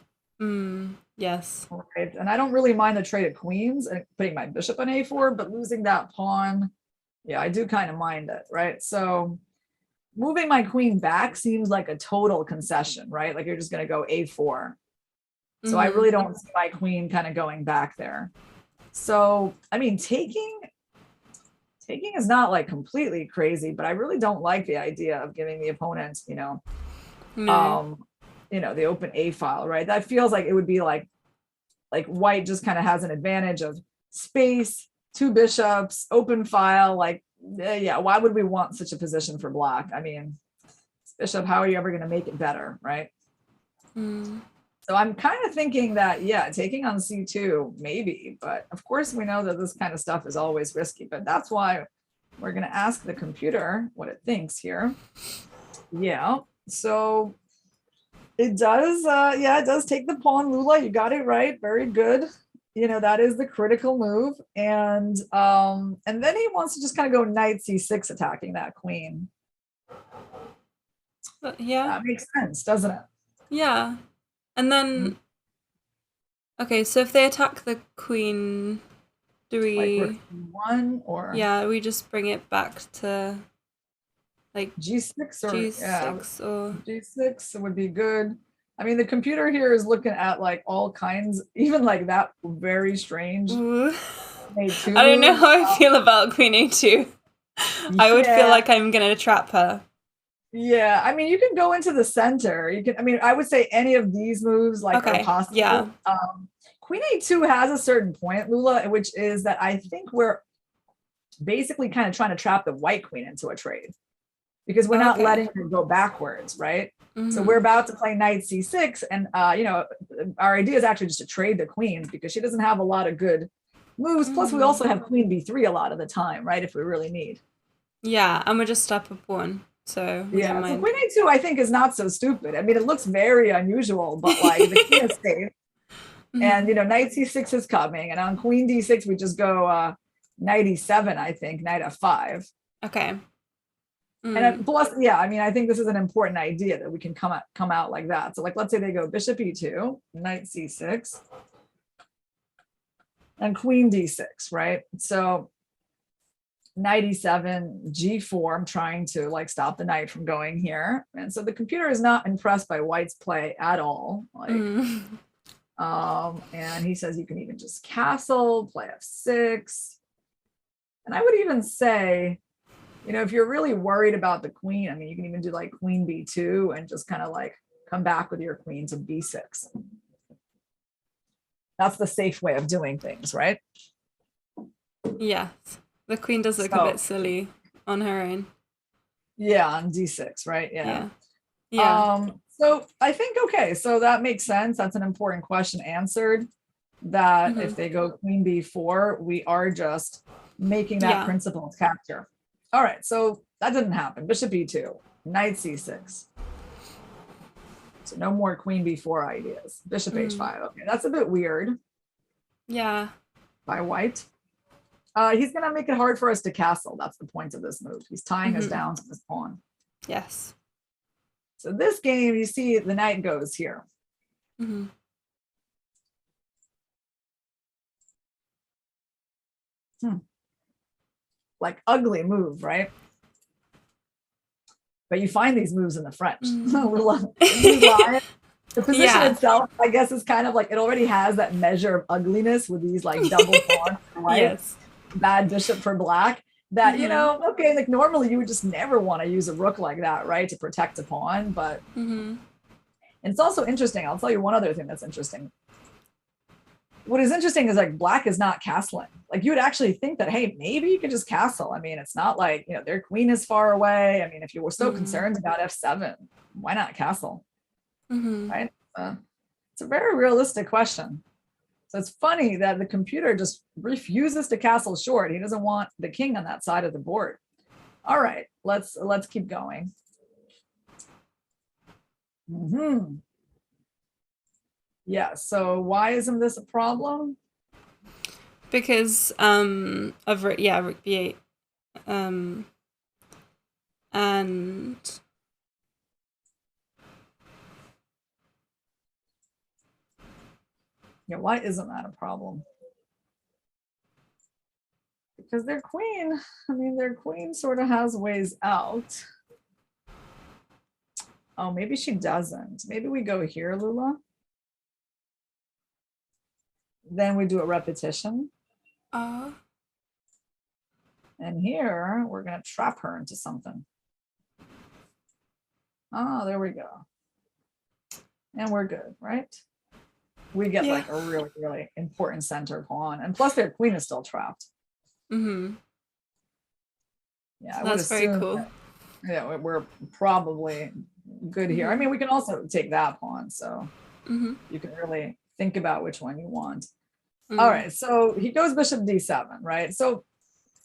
Yes. Right. And I don't really mind the trade of queens and putting my bishop on a4, but losing that pawn, I do kind of mind it, right? So moving my queen back seems like a total concession, right? Like you're just going to go a4. So I really don't see my queen kind of going back there. So, I mean, taking is not like completely crazy, but I really don't like the idea of giving the opponent, No. The open A file, right? That feels like it would be like white just kind of has an advantage of space, two bishops, open file. Like, yeah, why would we want such a position for black? I mean, bishop, how are you ever going to make it better, right? So I'm kind of thinking that, yeah, taking on C2, maybe, but of course we know that this kind of stuff is always risky, but that's why we're going to ask the computer what it thinks here. Yeah, so it does, it does take the pawn, Lula, you got it right, very good. That is the critical move. And then he wants to just kind of go knight C6 attacking that queen. Yeah. That makes sense, doesn't it? Yeah. And then, okay, so if they attack the queen, do we... Like one or... Yeah, we just bring it back to, like... G6 or... G6 or... G6 would be good. I mean, the computer here is looking at like all kinds, even like that very strange. I don't know how I feel about queen A2. I would feel like I'm going to trap her. Yeah, I mean, you can go into the center. I would say any of these moves are possible. Yeah. Queen A2 has a certain point, Lula, which is that I think we're basically kind of trying to trap the white queen into a trade because we're not letting her go backwards, right? So we're about to play knight C6, and our idea is actually just to trade the queens because she doesn't have a lot of good moves. Plus, we also have queen B3 a lot of the time, right? If we really need. Yeah, and we're just up a pawn. So yeah, so queen A2 I think is not so stupid. I mean, it looks very unusual, but like the queen is safe. And knight C6 is coming, and on queen D6 we just go knight E7, I think, knight F5. Okay. And plus, yeah, I mean, I think this is an important idea that we can come out like that. So like, let's say they go bishop E2, knight C6, and queen D6, right? So knight E7, G4, I'm trying to like stop the knight from going here. And so the computer is not impressed by white's play at all. Like, and he says you can even just castle, play F6. And I would even say, if you're really worried about the queen, I mean, you can even do like queen B2 and just kind of like come back with your queen to B6. That's the safe way of doing things, right? Yes. The queen does look a bit silly on her own. Yeah, on D6, right? Yeah. So I think, okay, so that makes sense. That's an important question answered. That if they go queen B4, we are just making that principal capture. All right, so that didn't happen. Bishop E2, knight C6. So no more queen B4 ideas. Bishop H5. Okay, that's a bit weird. Yeah. By white. He's going to make it hard for us to castle. That's the point of this move. He's tying us down to this pawn. Yes. So this game, you see the knight goes here. Like ugly move, right? But you find these moves in the French. The position itself, I guess, is kind of like it already has that measure of ugliness with these like double pawns for white, bad bishop for black. That okay, like normally you would just never want to use a rook like that, right, to protect a pawn. But and it's also interesting. I'll tell you one other thing that's interesting. What is interesting is like black is not castling. Like you would actually think that, hey, maybe you could just castle. I mean, it's not like, their queen is far away. I mean, if you were so concerned about F7, why not castle? Right? It's a very realistic question. So it's funny that the computer just refuses to castle short. He doesn't want the king on that side of the board. All right, let's keep going. Yeah, so why isn't this a problem? Because of rook B8. And yeah, why isn't that a problem? Because their queen sort of has ways out. Oh, maybe she doesn't. Maybe we go here, Lula. Then we do a repetition. Uh, And here we're going to trap her into something. Oh, there we go. And we're good, right? We get like a really, really important center pawn. And plus their queen is still trapped. mm-hmm. Yeah, I That's very cool. That, yeah, we're probably good here. I mean, we can also take that pawn. So you can really think about which one you want. All right, so he goes bishop d7, right? So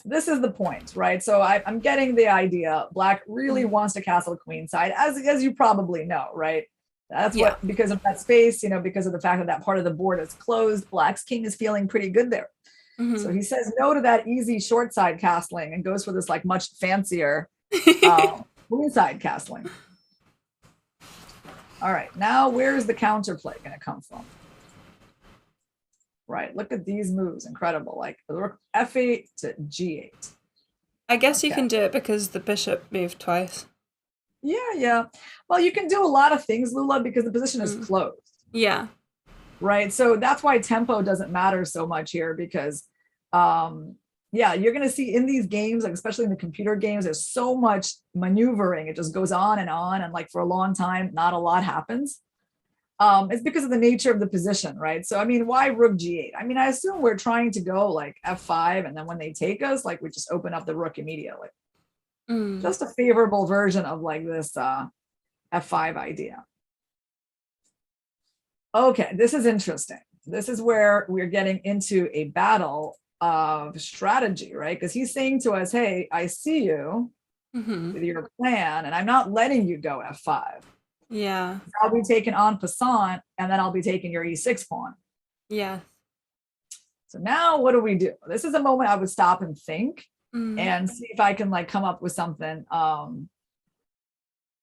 this is the point, right? So I'm getting the idea. Black really wants to castle queenside, as you probably know, right? That's what, because of that space, you know, because of the fact that that part of the board is closed, Black's king is feeling pretty good there. So he says no to that easy short side castling and goes for this like much fancier queenside castling. All right, now where's the counterplay going to come from? Right, look at these moves, incredible. Like rook f8 to g8. I guess you can do it because the bishop moved twice. Yeah. Well, you can do a lot of things, Lula, because the position is closed. Yeah. Right. So that's why tempo doesn't matter so much here, because you're going to see in these games, like especially in the computer games, there's so much maneuvering. It just goes on, and like for a long time, not a lot happens. It's because of the nature of the position, right? So I mean, why rook g8? I mean, I assume we're trying to go like f5, and then when they take us, like we just open up the rook immediately. Just a favorable version of like this f5 idea. Okay, this is interesting. This is where we're getting into a battle of strategy, right? Because he's saying to us, hey, I see you with your plan, and I'm not letting you go f5. Yeah. I'll be taking en passant, and then I'll be taking your e6 pawn. Yeah. So now what do we do? This is a moment I would stop and think and see if I can like come up with something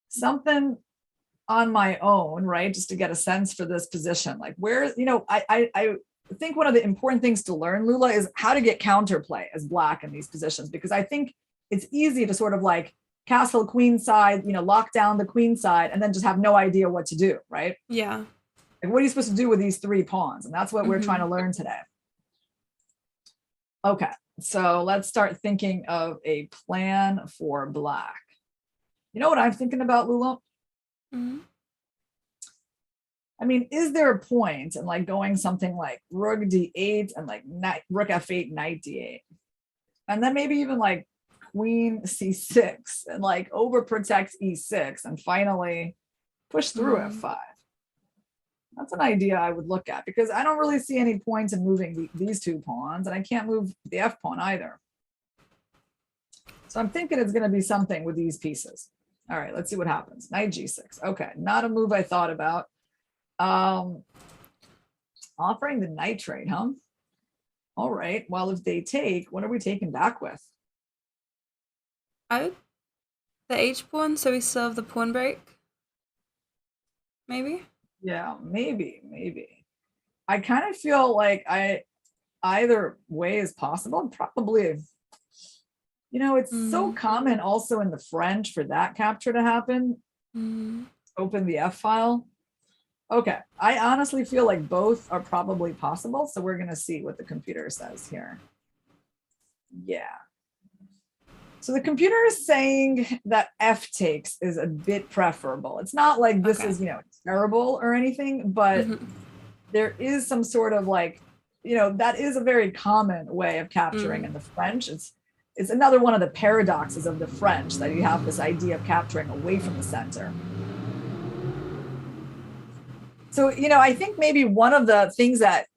something on my own, right? Just to get a sense for this position. Like where, you know, I think one of the important things to learn, Lula, is how to get counterplay as Black in these positions, because I think it's easy to sort of like castle queen side, you know, lock down the queen side and then just have no idea what to do, right? Yeah. Like what are you supposed to do with these three pawns? And that's what we're trying to learn today. Okay, so let's start thinking of a plan for Black. You know what I'm thinking about, Lula? I mean, is there a point in like going something like rook d8 and like rook f8, knight d8, and then maybe even like queen c6 and like overprotect e6 and finally push through f5? That's an idea I would look at, because I don't really see any point in moving these two pawns, and I can't move the f pawn either. So I'm thinking it's going to be something with these pieces. All right, let's see what happens. Knight g6. Okay, not a move I thought about. Offering the knight trade, huh? All right, well, if they take, what are we taking back with? Oh, the h pawn, so we still have the pawn break? Maybe? Yeah, maybe. I kind of feel like either way is possible. Probably, you know, it's so common also in the French for that capture to happen. Open the F file. Okay, I honestly feel like both are probably possible. So we're going to see what the computer says here. Yeah. So the computer is saying that F takes is a bit preferable. It's not like this is, you know, terrible or anything, but there is some sort of like, you know, that is a very common way of capturing in the French. It's another one of the paradoxes of the French, that you have this idea of capturing away from the center. So, you know, I think maybe one of the things that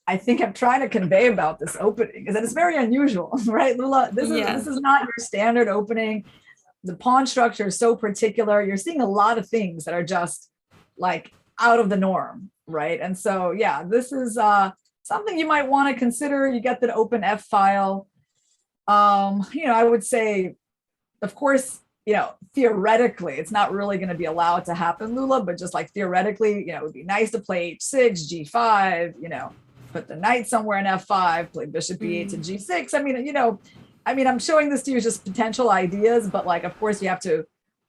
I think I'm trying to convey about this opening is that it's very unusual, right, Lula? This is not your standard opening. The pawn structure is so particular. You're seeing a lot of things that are just like out of the norm, right? And so, yeah, this is something you might want to consider. You get the open F file. You know, I would say, of course, you know, theoretically, it's not really going to be allowed to happen, Lula, but just like theoretically, you know, it would be nice to play h6, g5, you know, put the knight somewhere in f5, play bishop e8 to g6. I mean, you know, I'm showing this to you as just potential ideas, but like, of course, you have to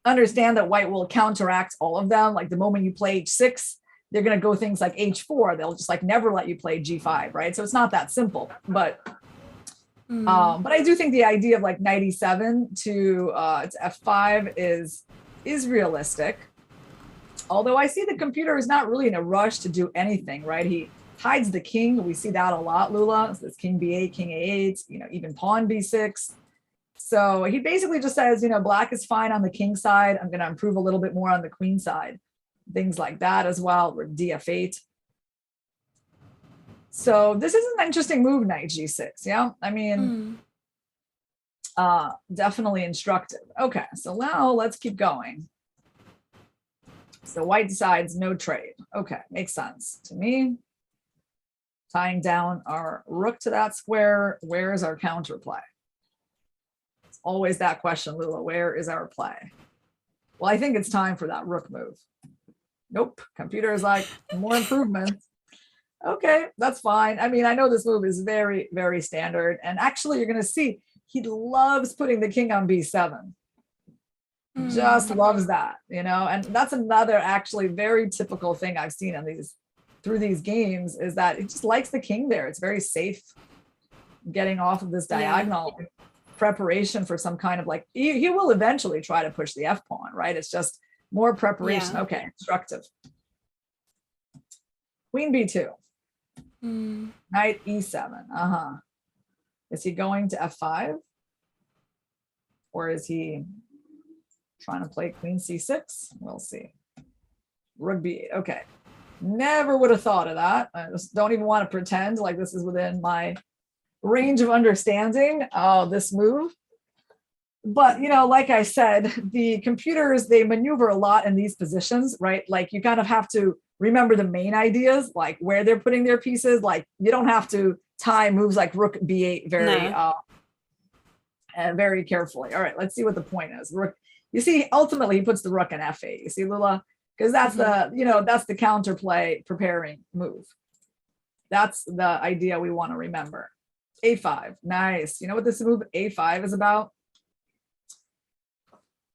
understand that white will counteract all of them. Like the moment you play h6, they're going to go things like h4. They'll just like never let you play g5, right? So it's not that simple, but I do think the idea of like knight e7 to f5 is realistic. Although I see the computer is not really in a rush to do anything, right? He hides the king. We see that a lot, Lula. So it's king b8, king a8, even pawn b6. So he basically just says, black is fine on the king side. I'm going to improve a little bit more on the queen side. Things like that as well, or df8. So this is an interesting move, knight g6. Yeah, I mean, definitely instructive. Okay, so now let's keep going. So white decides no trade. Okay, makes sense to me. Tying down our rook to that square. Where is our counterplay? It's always that question, Lula. Where is our play? Well, I think it's time for that rook move. Nope, computer is like, more improvements. Okay, that's fine. I mean, I know this move is very, very standard. And actually, you're going to see he loves putting the king on b7. Just loves that, and that's another actually very typical thing I've seen in through these games, is that it just likes the king there. It's very safe getting off of this diagonal preparation for some kind of like, he will eventually try to push the f pawn, right? It's just more preparation. Okay, instructive. Queen b2. Knight e7. Is he going to f5? Or is he trying to play queen c6? We'll see. Rook b8. Okay. Never would have thought of that. I just don't even want to pretend like this is within my range of understanding. This move. But, like I said, the computers, they maneuver a lot in these positions, right? Like you kind of have to remember the main ideas, like where they're putting their pieces. Like you don't have to time moves like rook b8 very carefully. All right, let's see what the point is. Rook. You see, ultimately he puts the rook in f8. You see, Lula, because that's that's the counterplay preparing move. That's the idea we want to remember. a5, nice. You know what this move a5 is about?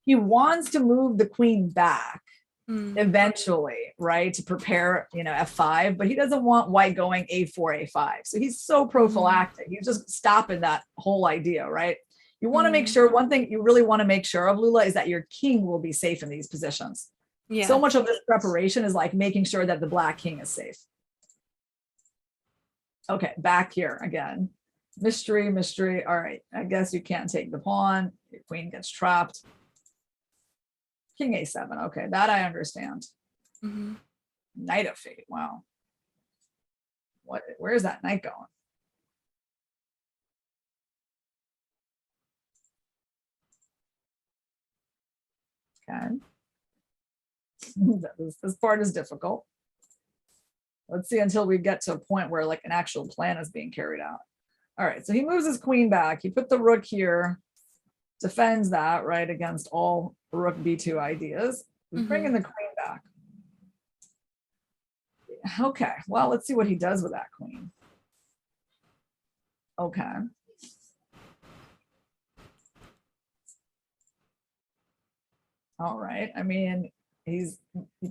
He wants to move the queen back eventually, right? To prepare, f5, but he doesn't want white going a4, a5. So he's so prophylactic. He's just stopping that whole idea, right? You want to make sure, one thing you really want to make sure of, Lula, is that your king will be safe in these positions. Yeah. So much of this preparation is like making sure that the black king is safe. Okay, back here again. Mystery. All right, I guess you can't take the pawn. Your queen gets trapped. King a7. Okay, that I understand. Knight f8. Wow. Where's that knight going? Okay. This part is difficult. Let's see until we get to a point where like an actual plan is being carried out. All right, so he moves his queen back. He put the rook here, defends that, right, against all rook b2 ideas. He's bringing the queen back. Okay, well, let's see what he does with that queen. Okay. All right, I mean, he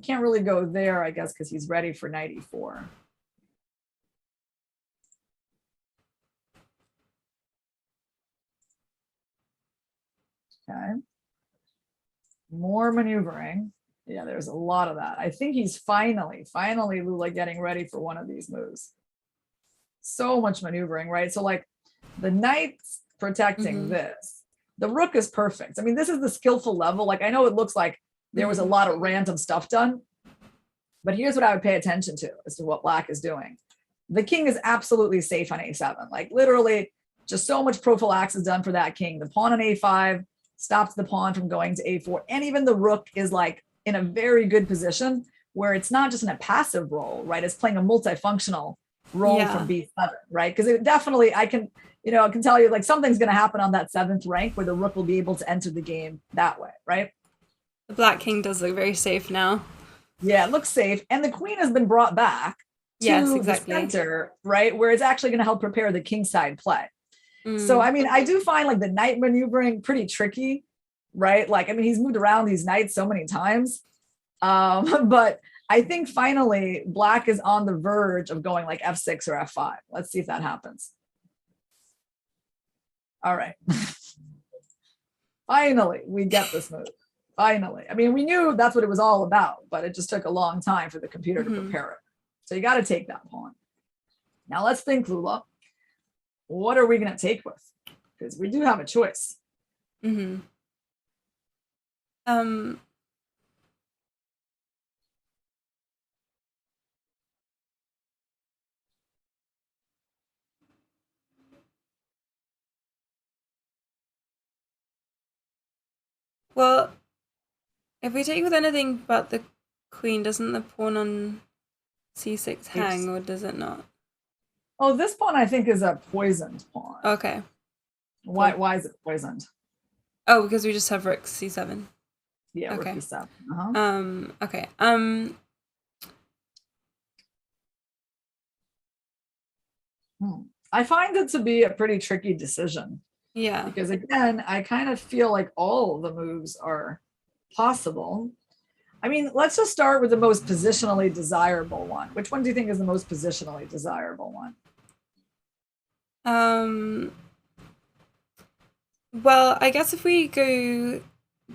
can't really go there, I guess, because he's ready for knight e4. Okay. More maneuvering. Yeah, there's a lot of that. I think he's finally, Lula, getting ready for one of these moves. So much maneuvering, right? So like the knight's protecting this. The rook is perfect. I mean, this is the skillful level. Like I know it looks like there was a lot of random stuff done, but here's what I would pay attention to as to what black is doing. The king is absolutely safe on a7. Like literally just so much prophylaxis done for that king. The pawn on a5 stops the pawn from going to a4. And even the rook is like in a very good position where it's not just in a passive role, right? It's playing a multifunctional role from b7, right? Because it definitely, I can tell you like something's going to happen on that 7th rank where the rook will be able to enter the game that way, right? The black king does look very safe now. Yeah, it looks safe. And the queen has been brought back to the center, right? Where it's actually going to help prepare the king side play. So, I mean, I do find like the knight maneuvering pretty tricky, right? Like, I mean, he's moved around these knights so many times. But I think finally black is on the verge of going like f6 or f5. Let's see if that happens. All right. Finally, we get this move. Finally. I mean, we knew that's what it was all about, but it just took a long time for the computer to prepare it. So you got to take that pawn. Now let's think, Lula. What are we going to take with? Because we do have a choice. Well, if we take with anything but the queen, doesn't the pawn on c6 hang, or does it not? Oh, this pawn I think is a poisoned pawn. Okay. Why is it poisoned? Oh, because we just have rook c7. Yeah, okay. Rook e7. Okay. I find it to be a pretty tricky decision. Yeah. Because again, I kind of feel like all the moves are possible. I mean, let's just start with the most positionally desirable one. Which one do you think is the most positionally desirable one? Well, I guess if we go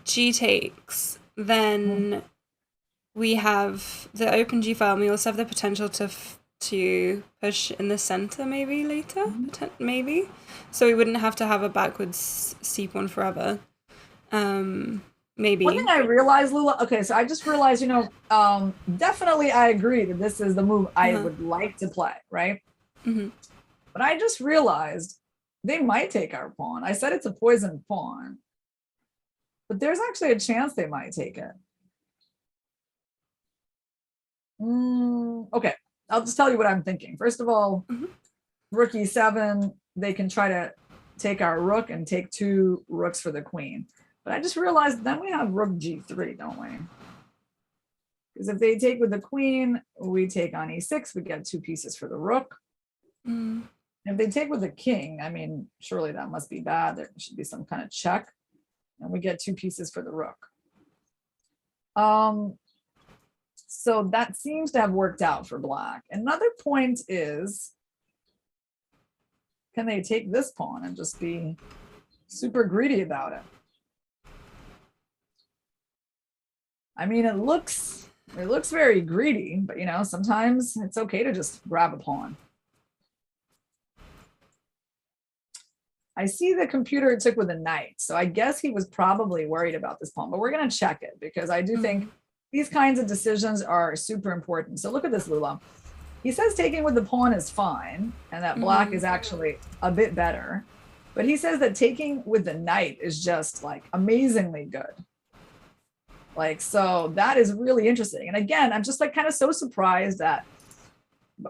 g takes, then we have the open g file, and we also have the potential to push in the center maybe later, maybe. So we wouldn't have to have a backwards c pawn forever. Maybe. One thing I realized, Lula, okay, so I just realized, definitely I agree that this is the move I would like to play, right? But I just realized they might take our pawn. I said it's a poisoned pawn, but there's actually a chance they might take it. Okay, I'll just tell you what I'm thinking. First of all, rook e7, they can try to take our rook and take 2 rooks for the queen. But I just realized then we have rook g3, don't we? Because if they take with the queen, we take on e6, we get 2 pieces for the rook. If they take with the king, I mean, surely that must be bad. There should be some kind of check. And we get 2 pieces for the rook. So that seems to have worked out for black. Another point is, can they take this pawn and just be super greedy about it? I mean, it looks very greedy, but sometimes it's okay to just grab a pawn. I see the computer took with a knight, so I guess he was probably worried about this pawn, but we're going to check it because I do think these kinds of decisions are super important. So look at this, Lula. He says taking with the pawn is fine and that black is actually a bit better, but he says that taking with the knight is just like amazingly good. Like, so that is really interesting. And again, I'm just like kind of so surprised that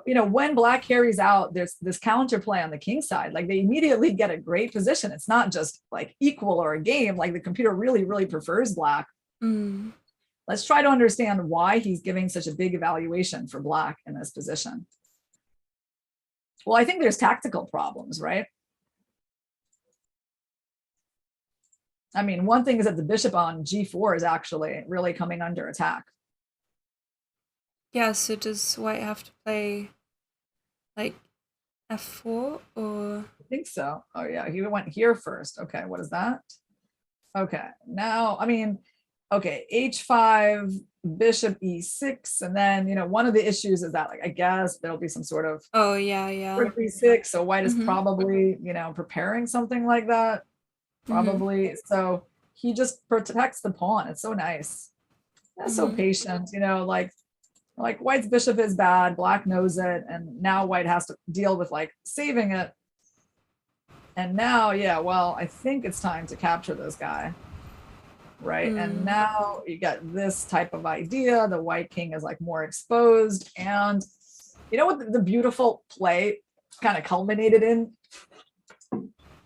when black carries out, there's this counterplay on the king side. Like they immediately get a great position. It's not just like equal or a game. Like the computer really, really prefers black. Let's try to understand why he's giving such a big evaluation for black in this position. Well, I think there's tactical problems, right? I mean, one thing is that the bishop on g4 is actually really coming under attack. Yeah, so does white have to play like f4 or? I think so. Oh yeah, he went here first. Okay, what is that? Okay, now, I mean, okay, h5, bishop e6, and then, one of the issues is that, like, I guess there'll be some sort of rook e6, so white is probably, preparing something like that, probably. So he just protects the pawn. It's so nice. That's so patient, like white's bishop is bad, black knows it, and now white has to deal with like saving it. And now, yeah, well, I think it's time to capture this guy, right? And now you get this type of idea. The white king is like more exposed. And you know what the beautiful play kind of culminated in?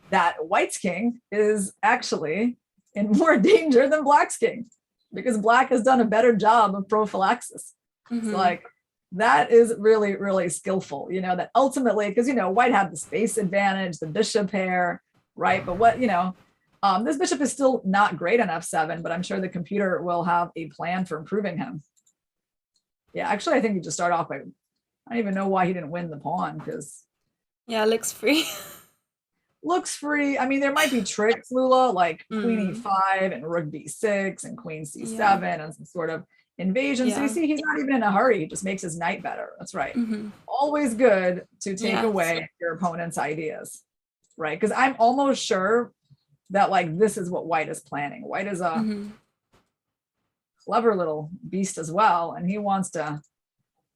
That white's king is actually in more danger than black's king because black has done a better job of prophylaxis. It's like, that is really, really skillful, that ultimately, because, white had the space advantage, the bishop pair, right? But what, this bishop is still not great on f7, but I'm sure the computer will have a plan for improving him. Yeah, actually, I think you just start off by, I don't even know why he didn't win the pawn because Yeah, looks free. looks free. I mean, there might be tricks, Lula, like queen Mm, e5 and rook b6 and queen yeah, c7 and some sort of invasion. So you yeah. see, he's not even in a hurry. He just makes his knight better. That's right. Hmm. Always good to take Yes. away your opponent's ideas, right? Because I'm almost sure that like this is what white is planning. White is a Hmm. clever little beast as well, and he wants to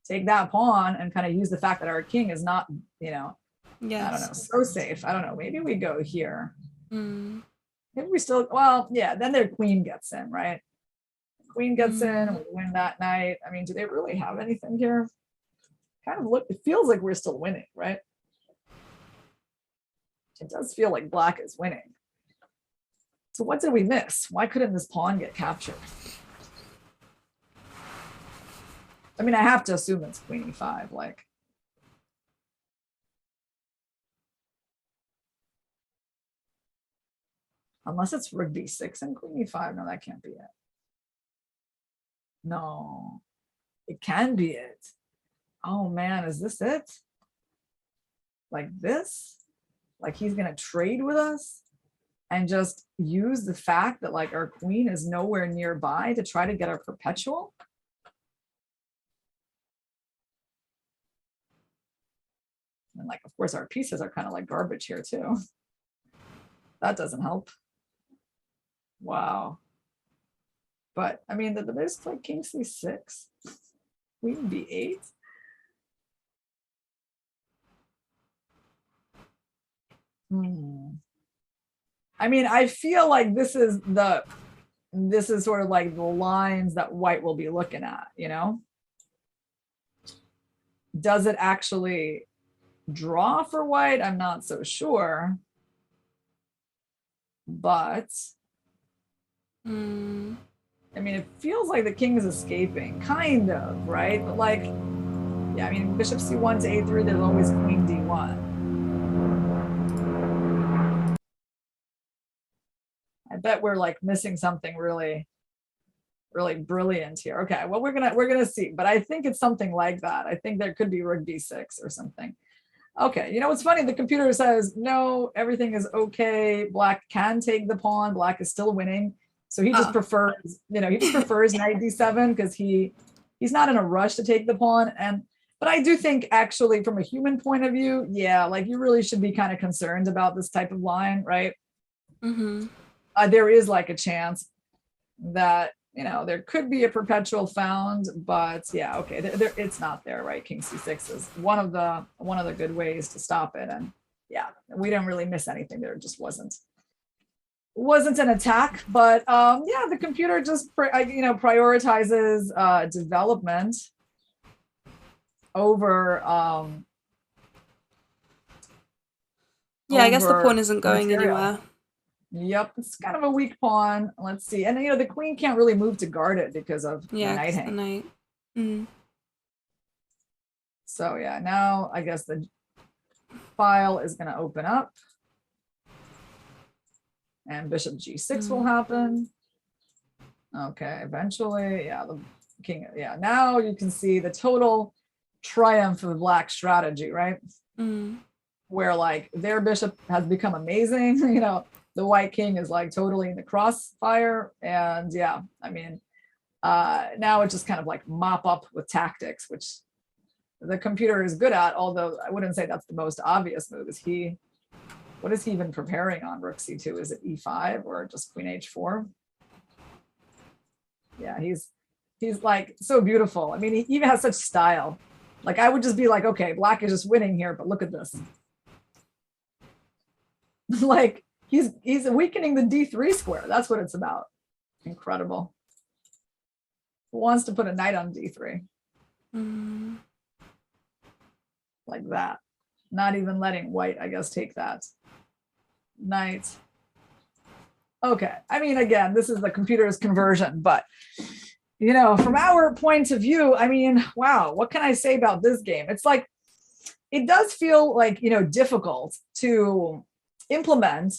take that pawn and kind of use the fact that our king is not, you know, I don't know, Yes. so safe. I don't know. Maybe we go here. Mm, Maybe we still, well, yeah, then their queen gets in, right? Queen gets in, mm. we win that night. I mean, do they really have anything here? Kind of look, it feels like we're still winning, right? It does feel like black is winning. So what did we miss? Why couldn't this pawn get captured? I mean, I have to assume it's queen e5, like. Unless it's rook b6 and queen e5. No, that can't be it. No, it can be it. Oh man, is this it? Like this? Like he's gonna trade with us and just use the fact that like our queen is nowhere nearby to try to get our perpetual? And like, of course, our pieces are kind of like garbage here too. That doesn't help. Wow. But I mean, there's like king c6, queen b8. I mean, I feel like this is sort of like the lines that white will be looking at, you know? Does it actually draw for white? I'm not so sure. But Mm. I mean, it feels like the king is escaping, kind of, right? But like, yeah, I mean, bishop c1 to a3, there's always queen d1. I bet we're like missing something really, really brilliant here. Okay, well, we're gonna see, but I think it's something like that. I think there could be rook b6 or something. Okay, you know what's funny? The computer says no, everything is okay. Black can take the pawn. Black is still winning. So he just prefers, you know, he just prefers knight d7 because he's not in a rush to take the pawn. And but I do think actually from a human point of view, yeah, like you really should be kind of concerned about this type of line, right? Mm-hmm. There is like a chance that, you know, there could be a perpetual found, but yeah, okay, it's not there, right? King c6 is one of the good ways to stop it. And yeah, we didn't really miss anything there. It just wasn't an attack, but yeah, the computer just you know, prioritizes development over Yeah, I guess the pawn over isn't going material. anywhere. Yep, it's kind of a weak pawn. Let's see. And you know, the queen can't really move to guard it because of the knight hang. The knight. Mm. So yeah, now I guess the file is going to open up. And bishop g6 will happen. Okay, eventually, yeah, the king, yeah. Now you can see the total triumph of the black strategy, right? Mm. Where like their bishop has become amazing, you know, the white king is like totally in the crossfire. And yeah, I mean, now it's just kind of like mop up with tactics, which the computer is good at, although I wouldn't say that's the most obvious move. What is he even preparing on rook c2? Is it e5 or just queen h4? Yeah, he's like so beautiful. I mean, he even has such style. Like I would just be like, okay, black is just winning here, but look at this. Like he's weakening the d3 square. That's what it's about. Incredible. Who wants to put a knight on d3? Mm. Like that. Not even letting white, I guess, take that. Knight. Okay. I mean, again, this is the computer's conversion, but you know, from our point of view, I mean, wow, what can I say about this game? It's like, it does feel like, you know, difficult to implement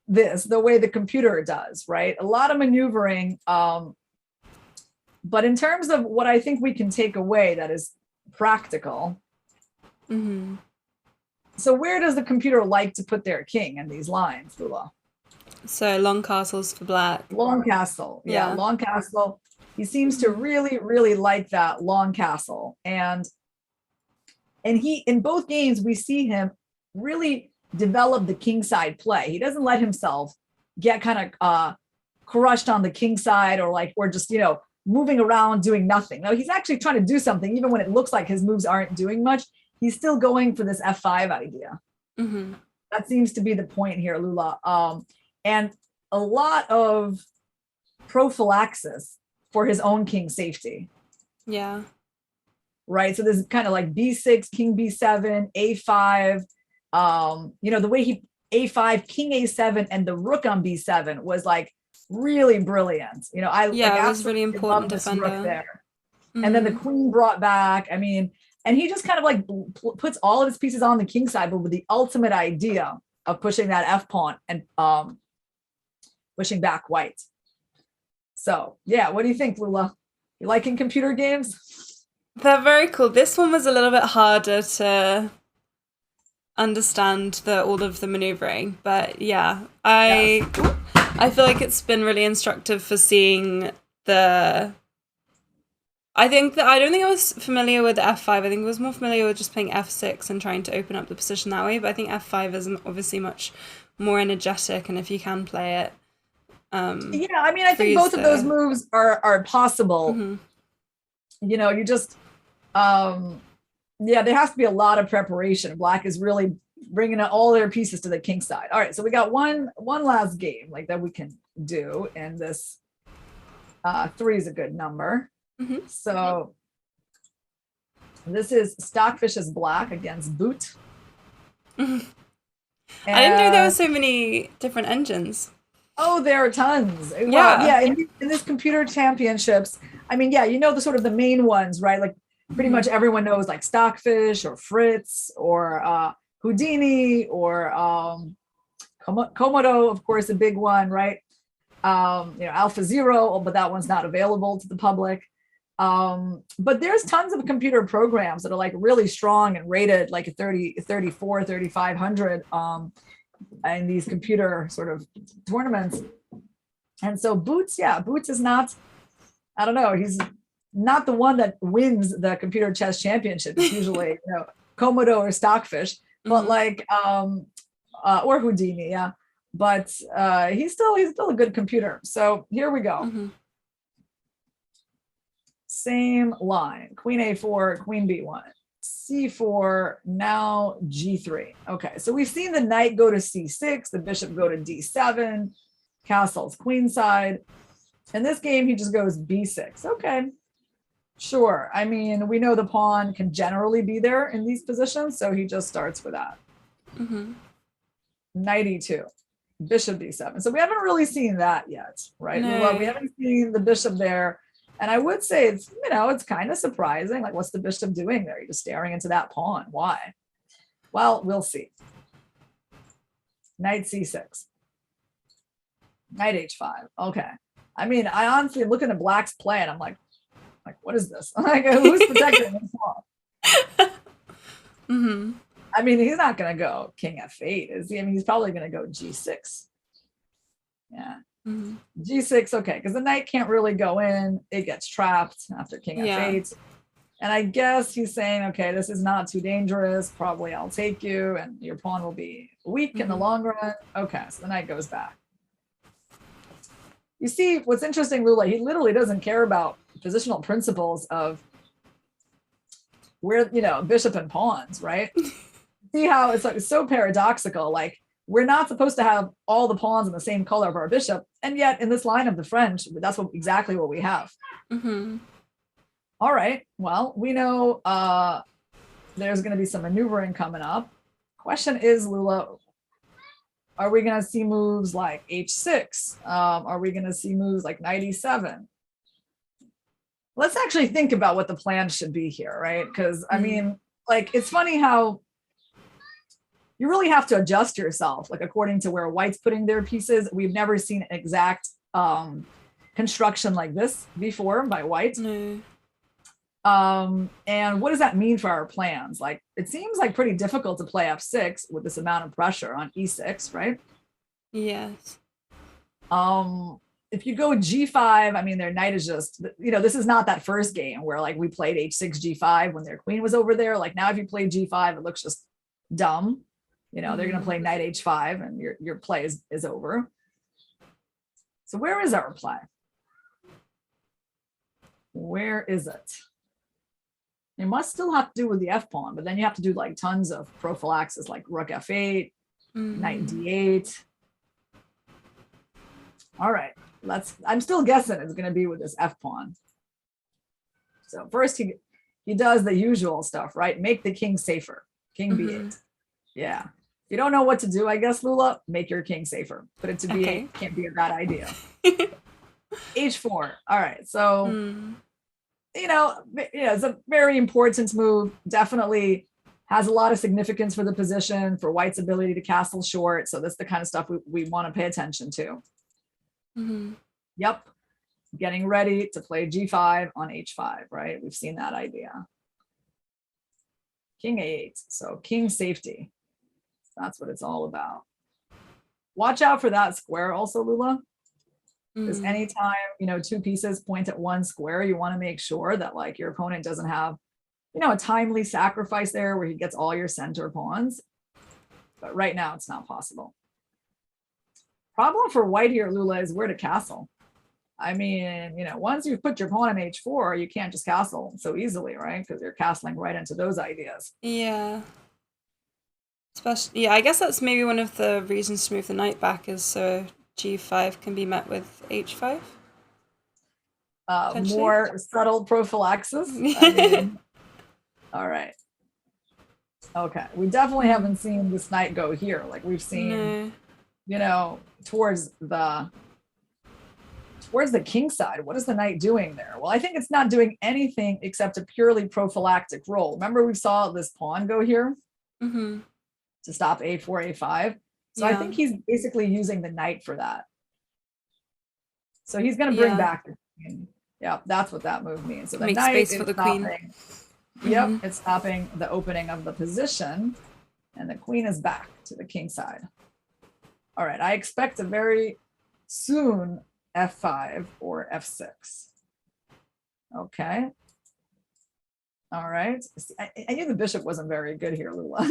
this the way the computer does, right? A lot of maneuvering, But in terms of what I think we can take away that is practical, so where does the computer like to put their king in these lines, Lula? So long castles for black. Long castle. Yeah, Yeah. long castle. He seems to really, really like that long castle. And he, in both games, we see him really develop the king side play. He doesn't let himself get kind of crushed on the king side, or like, or just, moving around doing nothing. No, he's actually trying to do something, even when it looks like his moves aren't doing much. He's still going for this F5 idea. That seems to be the point here, Lula. And a lot of prophylaxis for his own king safety. Yeah. Right. So this is kind of like B6, king B7, A5. The way he A5, king A7, and the rook on B7 was like really brilliant. It was really important defender there. And then the queen brought back. I mean, and he just kind of like puts all of his pieces on the king side, but with the ultimate idea of pushing that F pawn and pushing back white. So yeah, what do you think, Lula? You liking computer games? They're very cool. This one was a little bit harder to understand all of the maneuvering, but yeah, I feel like it's been really instructive for seeing I don't think I was familiar with F5. I think I was more familiar with just playing F6 and trying to open up the position that way, but I think F5 is obviously much more energetic, and if you can play it, I think both of those moves are possible. You just there has to be a lot of preparation. Black is really bringing all their pieces to the king side. All right, so we got one last game like that we can do, and this 3 is a good number. So this is Stockfish's black against Boot. I didn't know there were so many different engines. Oh, there are tons. Yeah. Well, yeah, in this computer championships, the sort of the main ones, right? Like pretty much everyone knows like Stockfish or Fritz or Houdini or Komodo, of course, a big one, right? Alpha Zero, but that one's not available to the public. But there's tons of computer programs that are like really strong and rated like a 3,500 in these computer sort of tournaments. And so Boots is not, I don't know, he's not the one that wins the computer chess championship. It's usually Komodo or Stockfish, but like or Houdini, yeah. But he's still a good computer. So here we go. Same line, queen A4, queen B1, C4, now G3. Okay, so we've seen the knight go to C6, the bishop go to D7, castle's queenside. In this game, he just goes B6. Okay, sure. I mean, we know the pawn can generally be there in these positions, so he just starts with that. Knight E2, bishop D7. So we haven't really seen that yet, right? No. We haven't seen the bishop there. And I would say it's, it's kind of surprising. Like, what's the bishop doing there? You're just staring into that pawn. Why? Well, we'll see. Knight C6. Knight H5. Okay. I mean, I honestly am looking at Black's play and I'm like, what is this? Like, who's protecting this pawn? I mean, he's not going to go king F8, is he? I mean, he's probably going to go G6. Yeah. G6, okay, because the knight can't really go in. It gets trapped after king F8. And I guess he's saying, okay, this is not too dangerous. Probably I'll take you, and your pawn will be weak in the long run. Okay, so the knight goes back. You see, what's interesting, Lula, he literally doesn't care about positional principles of where, bishop and pawns, right? See how it's like so paradoxical, like, we're not supposed to have all the pawns in the same color of our bishop. And yet in this line of the French, that's exactly what we have. All right. Well, we know there's going to be some maneuvering coming up. Question is, Lula, are we going to see moves like H6? Are we going to see moves like Knight E7? Let's actually think about what the plan should be here, right? Because, I mean, like, it's funny how you really have to adjust yourself, like according to where white's putting their pieces. We've never seen an exact construction like this before by white. No. And what does that mean for our plans? Like, it seems like pretty difficult to play f6 with this amount of pressure on e6, right? Yes. If you go g5, I mean, their knight is just, this is not that first game where like we played h6, g5 when their queen was over there. Like now, if you play g5, it looks just dumb. They're going to play knight h5 and your play is over. So where is our play? Where is it? It must still have to do with the f pawn, but then you have to do like tons of prophylaxis, like rook f8, knight d8. All right, I'm still guessing it's going to be with this f pawn. So first he does the usual stuff, right? Make the king safer. King b8. Yeah. If you don't know what to do, I guess, Lula, make your king safer. Put it to b8. Can't be a bad idea. h4. All right. So, it's a very important move. Definitely has a lot of significance for the position, for white's ability to castle short. So that's the kind of stuff we want to pay attention to. Yep. Getting ready to play g5 on h5, right? We've seen that idea. King a8. So king safety. That's what it's all about. Watch out for that square also, Lula. Because anytime, two pieces point at one square, you want to make sure that like your opponent doesn't have, a timely sacrifice there where he gets all your center pawns. But right now it's not possible. Problem for white here, Lula, is where to castle. I mean, once you've put your pawn on h4, you can't just castle so easily, right? Because you're castling right into those ideas. Yeah. Especially, I guess that's maybe one of the reasons to move the knight back is so g5 can be met with h5. More subtle prophylaxis. All right. Okay. We definitely haven't seen this knight go here. Like we've seen, towards the king side. What is the knight doing there? Well, I think it's not doing anything except a purely prophylactic role. Remember we saw this pawn go here to stop a4, a5. So I think he's basically using the knight for that. So he's going to bring back the queen. Yeah, that's what that move means. So the Make knight space is for the stopping. queen. Yep, it's stopping the opening of the position, and the queen is back to the king side. All right, I expect a very soon f5 or f6. Okay. All right. I knew the bishop wasn't very good here, Lula.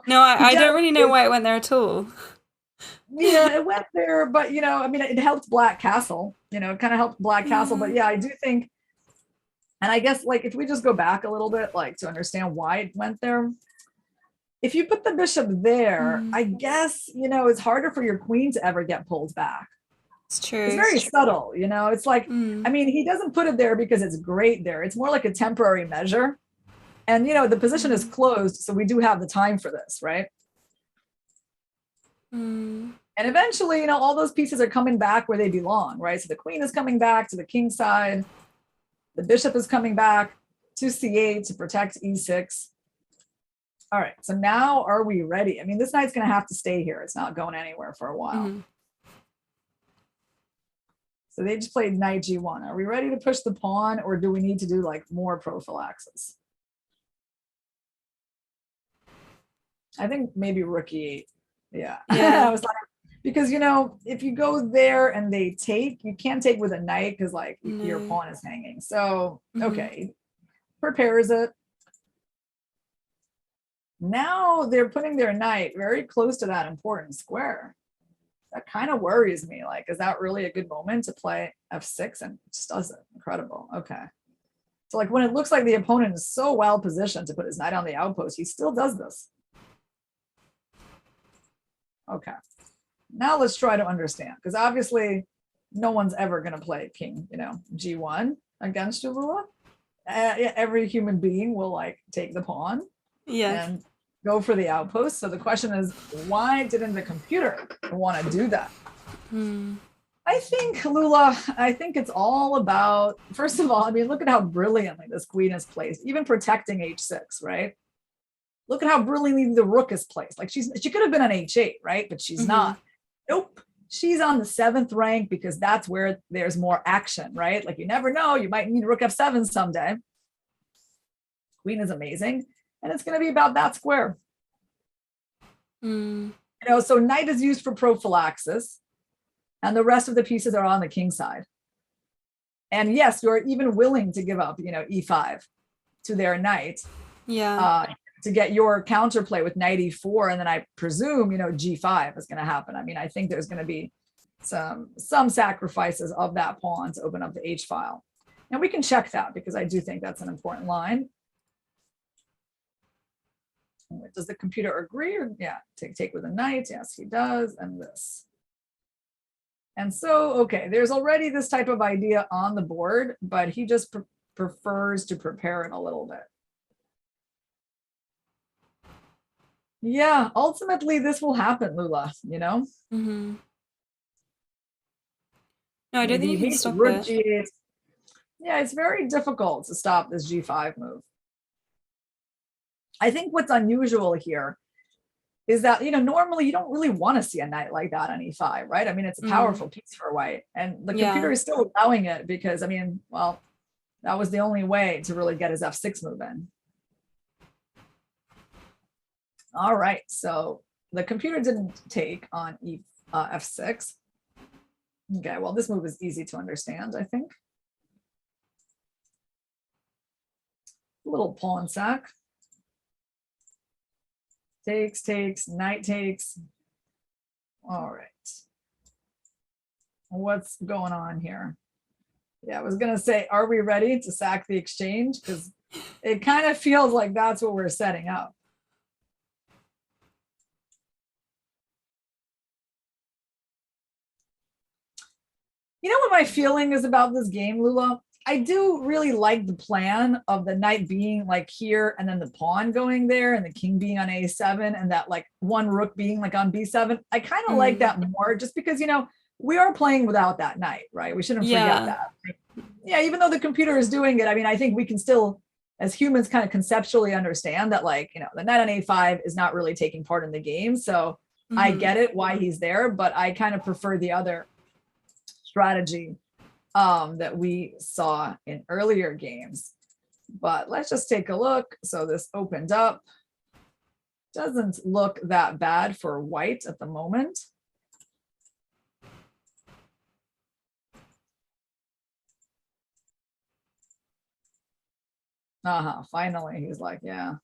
No, I don't really know why it went there at all. Yeah, it went there, but it helped Black Castle. It kind of helped Black Castle, but yeah, I do think, and I guess like if we just go back a little bit, like to understand why it went there. If you put the bishop there, I guess it's harder for your queen to ever get pulled back. It's true. It's very subtle, it's like, I mean, he doesn't put it there because it's great there. It's more like a temporary measure. And, the position is closed. So we do have the time for this, right? And eventually, all those pieces are coming back where they belong, right? So the queen is coming back to the king side. The bishop is coming back to c8 to protect e6. All right. So now are we ready? I mean, this knight's going to have to stay here. It's not going anywhere for a while. So they just played knight g1. Are we ready to push the pawn, or do we need to do like more prophylaxis? I think maybe rook e8. Yeah. I was like, because if you go there and they take, you can't take with a knight because like your pawn is hanging. So okay, prepares it. Now they're putting their knight very close to that important square. That kind of worries me. Like, is that really a good moment to play f6? And it just doesn't. Incredible. Okay. So like when it looks like the opponent is so well positioned to put his knight on the outpost, he still does this. Okay. Now let's try to understand, because obviously no one's ever going to play king, g1 against you, Lula. Every human being will like take the pawn and go for the outpost. So the question is, why didn't the computer want to do that? I think, Lula, it's all about, first of all, I mean, look at how brilliantly this queen is placed, even protecting h6, right? Look at how brilliantly the rook is placed. Like she could have been on h8, right? But she's not. Nope. she's on the 7th rank because that's where there's more action, right? Like, you never know, you might need rook f7 someday. Queen is amazing, and it's going to be about that square. You know, so knight is used for prophylaxis, and the rest of the pieces are on the king side. And yes, you're even willing to give up, you know, e5 to their knight, to get your counterplay with knight e4, and then I presume, you know, g5 is going to happen. I mean, I think there's going to be some sacrifices of that pawn to open up the h file, and we can check that because I do think that's an important line. Does the computer agree? Or yeah, take with a knight. Yes, he does. And this. And so, okay, there's already this type of idea on the board, but he just prefers to prepare it a little bit. Yeah, ultimately this will happen, Lula, you know? No, I don't think you can stop rook it. G8. Yeah, it's very difficult to stop this g5 move. I think what's unusual here is that, you know, normally you don't really want to see a knight like that on e5, right? I mean, it's a powerful piece for white, and the computer is still allowing it because, I mean, well, that was the only way to really get his f6 move in. All right, so the computer didn't take on f6. Okay, well, this move is easy to understand, I think. Little pawn sack. Takes, knight takes. All right. What's going on here? Yeah, I was going to say, are we ready to sack the exchange? Because it kind of feels like that's what we're setting up. You know what my feeling is about this game, Lula? I do really like the plan of the knight being like here and then the pawn going there and the king being on a7 and that like one rook being like on b7. I kind of like that more just because, you know, we are playing without that knight, right? We shouldn't forget that. Yeah, even though the computer is doing it, I mean, I think we can still, as humans, kind of conceptually understand that, like, you know, the knight on a5 is not really taking part in the game. So I get it why he's there, but I kind of prefer the other strategy that we saw in earlier games. But let's just take a look. So this opened up. Doesn't look that bad for white at the moment. Finally, he's like, yeah.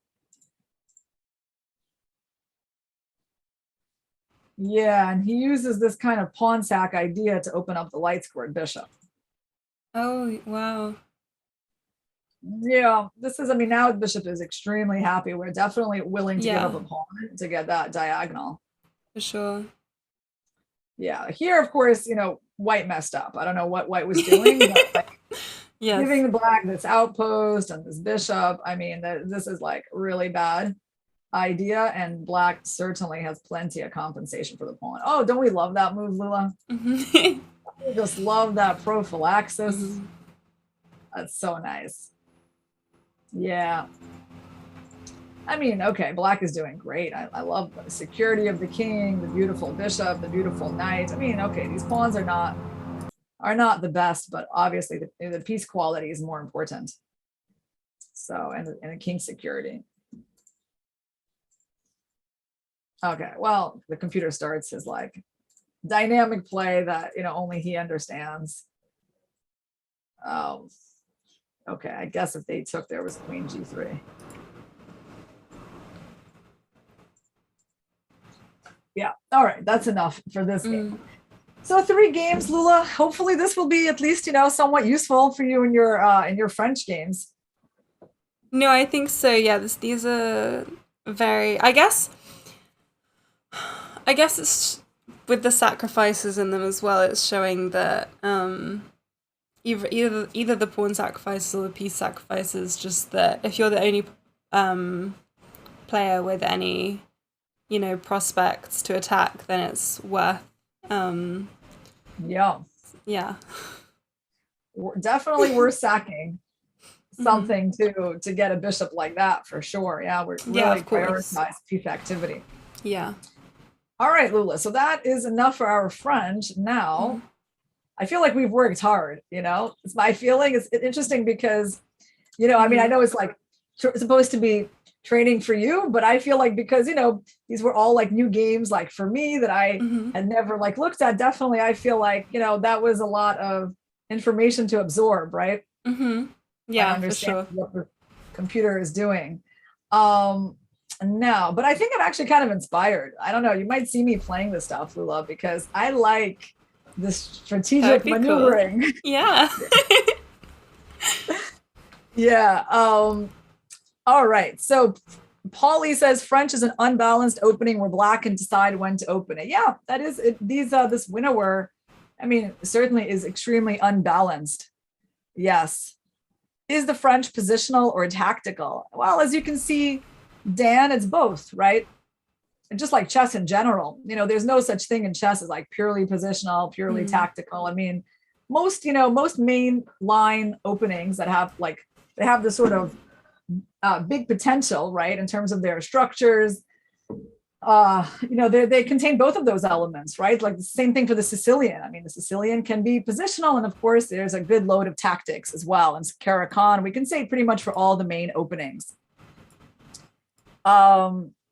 Yeah, and he uses this kind of pawn sack idea to open up the light squared bishop. Oh, wow. Yeah, this is, I mean, now the bishop is extremely happy. We're definitely willing to give up a pawn to get that diagonal. For sure. Yeah, here, of course, you know, white messed up. I don't know what white was doing, but like, giving the black this outpost and this bishop, I mean, this is like really bad idea, and black certainly has plenty of compensation for the pawn. Oh, don't we love that move, Lula? We just love that prophylaxis. That's so nice. Yeah. I mean, okay, black is doing great. I love the security of the king, the beautiful bishop, the beautiful knight. I mean, okay, these pawns are not the best, but obviously the piece quality is more important. So, and the king security. Okay, well, the computer starts his like dynamic play that, you know, only he understands. Okay, I guess if they took, there was queen g3. Yeah, all right, that's enough for this game. So 3 games, Lula. Hopefully this will be at least, you know, somewhat useful for you in your French games. No, I think so. Yeah, these are very, I guess it's with the sacrifices in them as well. It's showing that either the pawn sacrifices or the piece sacrifices, just that if you're the only player with any, you know, prospects to attack, then it's worth definitely worth sacking something to get a bishop like that for sure. Yeah, we're really prioritize piece activity. Yeah. All right, Lula. So that is enough for our French. Now, I feel like we've worked hard, It's my feeling. It's interesting because, I mean, I know it's like supposed to be training for you, but I feel like because, these were all like new games, like for me that I had never like looked at, definitely, I feel like, that was a lot of information to absorb, right? Yeah, I for understand sure. what the computer is doing. No, but I think I'm actually kind of inspired. I don't know. You might see me playing this stuff, Lula, because I like this That would strategic be cool. maneuvering. Yeah. Yeah. All right. So Paulie says French is an unbalanced opening where black can decide when to open it. Yeah, that is it. This Winawer, I mean, certainly is extremely unbalanced. Yes. Is the French positional or tactical? Well, as you can see, Dan, it's both, right? And just like chess in general, there's no such thing in chess as like purely positional, purely tactical. I mean, most main line openings that have like they have this sort of big potential, right, in terms of their structures. They contain both of those elements, right? Like the same thing for the Sicilian. I mean, the Sicilian can be positional, and of course, there's a good load of tactics as well. And Caracan, we can say pretty much for all the main openings.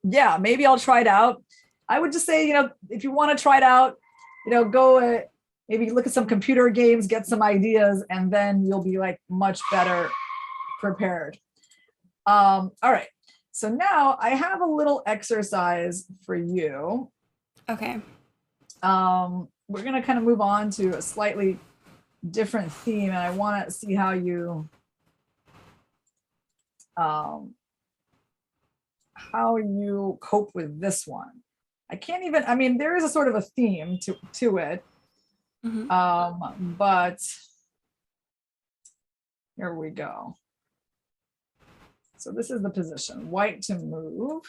Yeah, maybe I'll try it out. I would just say, if you want to try it out, go maybe look at some computer games, get some ideas, and then you'll be like much better prepared. All right. So now I have a little exercise for you. Okay. We're going to kind of move on to a slightly different theme, and I want to see how you cope with this one. I mean, there is a sort of a theme to it. But here we go. So this is the position. White to move.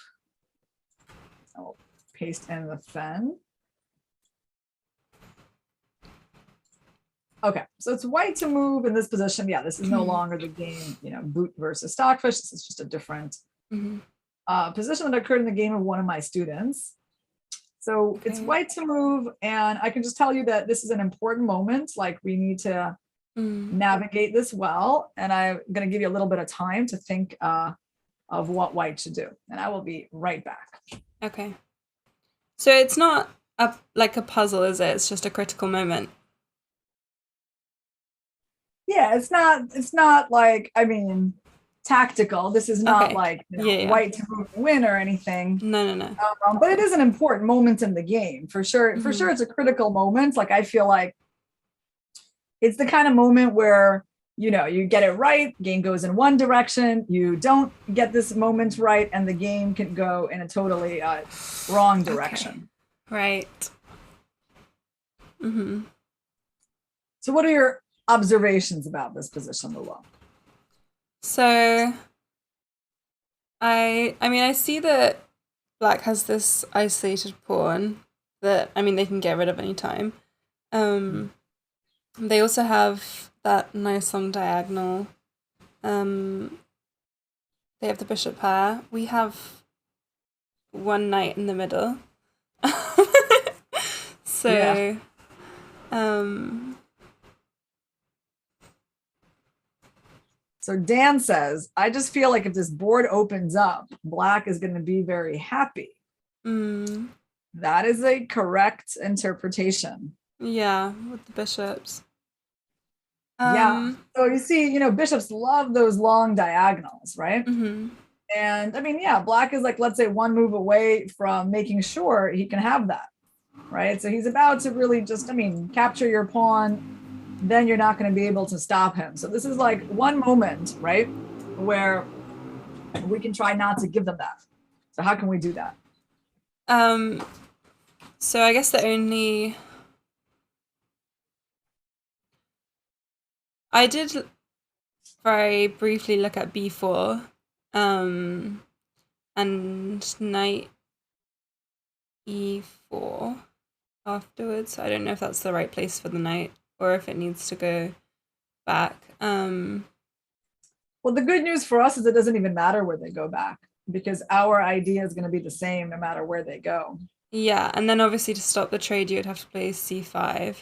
I'll paste in the fen. Okay, so it's white to move in this position. Yeah, this is no longer the game, boot versus stockfish. This is just a different position that occurred in the game of one of my students. So it's white to move, and I can just tell you that this is an important moment. Like we need to navigate this well, and I'm going to give you a little bit of time to think of what white should do, and I will be right back. Okay. So it's not like a puzzle, is it? It's just a critical moment. Yeah, it's not like, I mean, tactical. This is not like white to move and win or anything. No. But it is an important moment in the game for sure. For sure, it's a critical moment. Like I feel like it's the kind of moment where you get it right, game goes in one direction. You don't get this moment right, and the game can go in a totally wrong direction. Okay. Right. So, what are your observations about this position, Lula? So, I mean, I see that black has this isolated pawn that, I mean, they can get rid of any time. They also have that nice long diagonal. They have the bishop pair. We have one knight in the middle. So, So Dan says, I just feel like if this board opens up, black is going to be very happy. That is a correct interpretation. Yeah, with the bishops. Yeah. So you see, bishops love those long diagonals, right? And I mean, yeah, black is like, let's say, one move away from making sure he can have that, right? So he's about to really just, capture your pawn. Then you're not going to be able to stop him. So this is like one moment, right, where we can try not to give them that. So how can we do that? So I guess I did very briefly look at b4, and knight e4 afterwards. I don't know if that's the right place for the knight or if it needs to go back. Well, the good news for us is it doesn't even matter where they go back, because our idea is going to be the same no matter where they go. Yeah, and then obviously to stop the trade, you would have to play c5.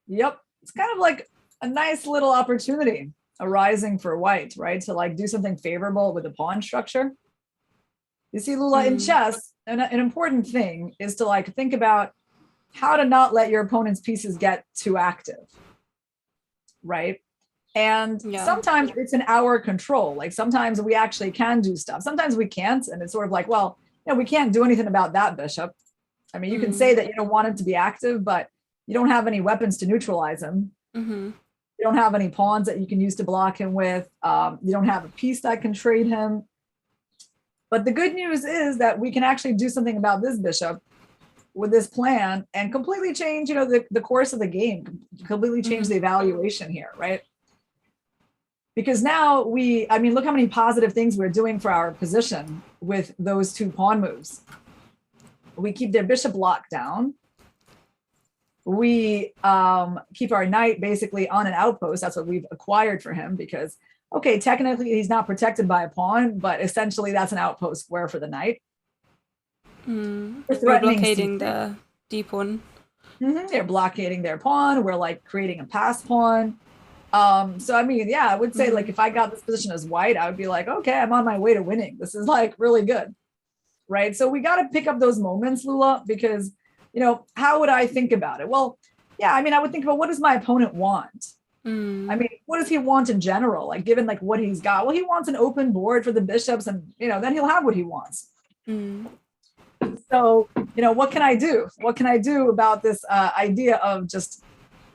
Yep. It's kind of like a nice little opportunity arising for white, right? To like do something favorable with the pawn structure. You see, Lula, in chess, an important thing is to like think about how to not let your opponent's pieces get too active, right? And Yeah. sometimes it's in our control. Like sometimes we actually can do stuff. Sometimes we can't. And it's sort of like, well, we can't do anything about that bishop. I mean, you can say that you don't want him to be active, but you don't have any weapons to neutralize him. You don't have any pawns that you can use to block him with. You don't have a piece that can trade him. But the good news is that we can actually do something about this bishop with this plan and completely change, the course of the game, completely change the evaluation here, right? Because now look how many positive things we're doing for our position with those two pawn moves. We keep their bishop locked down. We keep our knight basically on an outpost. That's what we've acquired for him because, okay, technically he's not protected by a pawn, but essentially that's an outpost square for the knight. We're blockading the d pawn. They're blockading their pawn. We're like creating a pass pawn. So I mean, yeah, I would say like if I got this position as white, I would be like, okay, I'm on my way to winning. This is like really good, right? So we got to pick up those moments, Lula, because how would I think about it? Well, yeah, I mean, I would think about what does my opponent want? I mean, what does he want in general? Like given like what he's got, well, he wants an open board for the bishops, and then he'll have what he wants. So what can I do? What can I do about this idea of just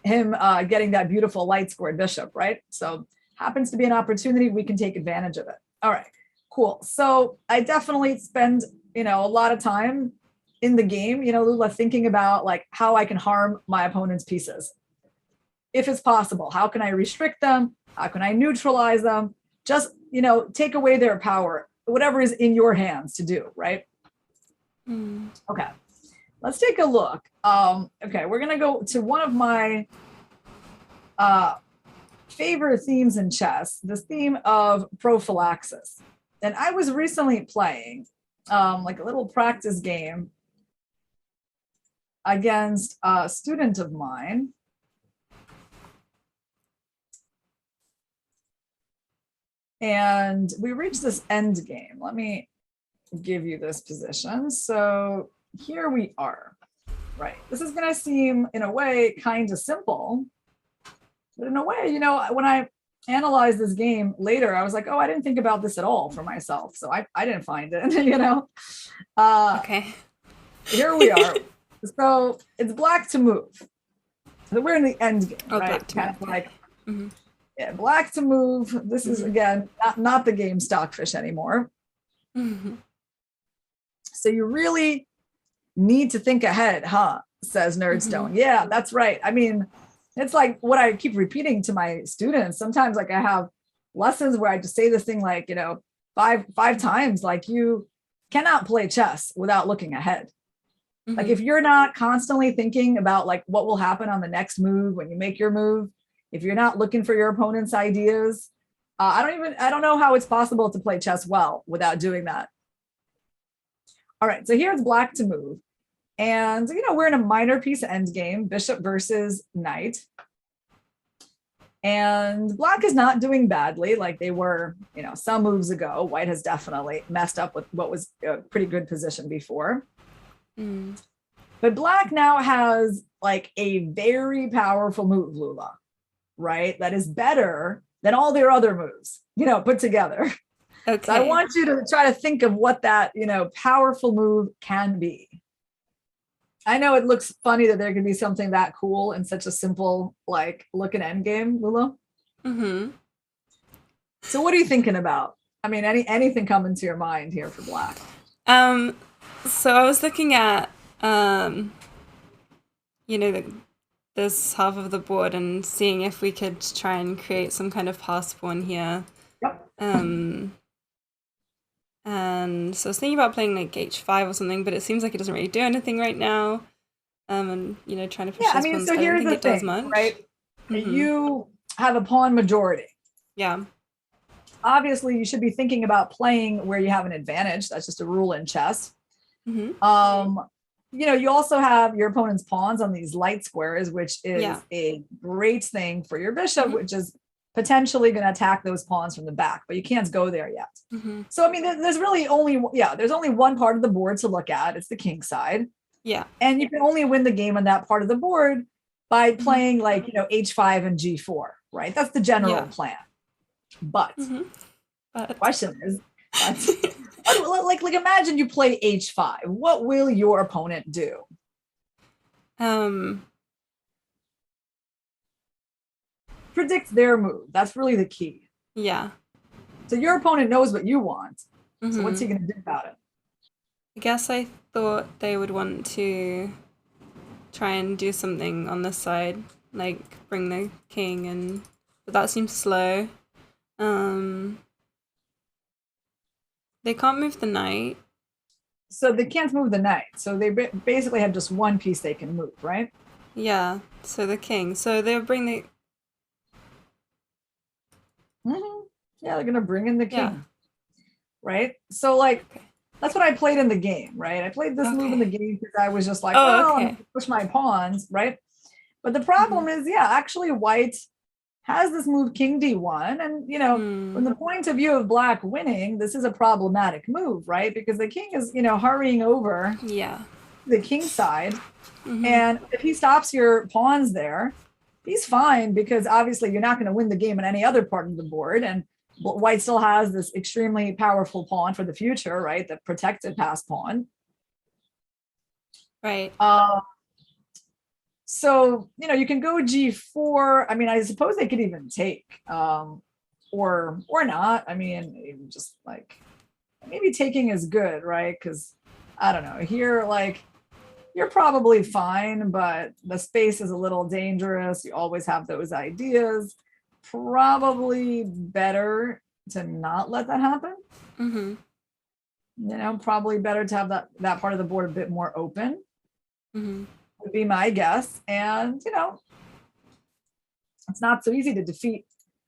him getting that beautiful light scored bishop, right? So happens to be an opportunity, we can take advantage of it. All right, cool. So I definitely spend, a lot of time in the game, Lula, thinking about like how I can harm my opponent's pieces. If it's possible, how can I restrict them? How can I neutralize them? Just, take away their power, whatever is in your hands to do, right? Okay. Let's take a look. Okay, we're gonna go to one of my favorite themes in chess, this theme of prophylaxis. And I was recently playing like a little practice game against a student of mine. And we reached this end game. Let me give you this position. So here we are, right? This is going to seem in a way kind of simple, but in a way, when I analyzed this game later, I was like, oh, I didn't think about this at all for myself. So I didn't find it, Okay. Here we are. So it's black to move. So we're in the end game, right? Black to kind move. of like, yeah, black to move. This is again, not the game Stockfish anymore. So you really need to think ahead, huh? Says Nerdstone. Yeah, that's right. I mean, it's like what I keep repeating to my students. Sometimes like I have lessons where I just say this thing like, five times, like you cannot play chess without looking ahead. Like if you're not constantly thinking about like what will happen on the next move when you make your move, if you're not looking for your opponent's ideas, I don't know how it's possible to play chess well without doing that. All right, so here's black to move. And, we're in a minor piece endgame, bishop versus knight. And black is not doing badly like they were, some moves ago. White has definitely messed up with what was a pretty good position before. But black now has like a very powerful move, Lula, right? That is better than all their other moves, put together. Okay. So I want you to try to think of what that, powerful move can be. I know it looks funny that there can be something that cool in such a simple, like, looking endgame, Lula. So what are you thinking about? I mean, anything coming to your mind here for black? So I was looking at, this half of the board and seeing if we could try and create some kind of pass pawn here. Yep. And so I was thinking about playing like h5 or something, but it seems like it doesn't really do anything right now. And trying to push this one, so here's the thing, right? You have a pawn majority. Yeah. Obviously, you should be thinking about playing where you have an advantage. That's just a rule in chess. you also have your opponent's pawns on these light squares, which Yeah. is a great thing for your bishop, Mhm. which is potentially going to attack those pawns from the back, but you can't go there yet. Mhm. So, I mean, there's really only, there's only one part of the board to look at. It's the king side. Yeah. And you can only win the game on that part of the board by Mhm. playing like, h5 and g4, right? That's the general Yeah. plan. But Mhm. the But question is, like imagine you play h5. What will your opponent do? Predict their move. That's really the key. Yeah. So your opponent knows what you want. So what's he Mhm. going to do about it? I guess I thought they would want to try and do something on this side, like bring the king and but that seems slow. Um they can't move the knight. So they can't move the knight. So they basically have just one piece they can move, right? Yeah. So the king. So they'll bring the Yeah, they're going to bring in the yeah. king, right? So like Okay. that's what I played in the game, right? I played this move in the Okay. game because I was just like, Oh, well, I'm going okay. to push my pawns, right? But the problem is, actually white has this move king d1. And, from the point of view of black winning, this is a problematic move, right? Because the king is, hurrying over Yeah. the king side. And if he stops your pawns there, he's fine because obviously you're not going to win the game in any other part of the board. And white still has this extremely powerful pawn for the future, right? The protected pass pawn. Right. So, you can go g4. I mean, I suppose they could even take, or not. I mean, just like maybe taking is good, right? Because I don't know. Here, like you're probably fine, but the space is a little dangerous. You always have those ideas. Probably better to not let that happen. Probably better to have that part of the board a bit more open. Would be my guess. And it's not so easy to defeat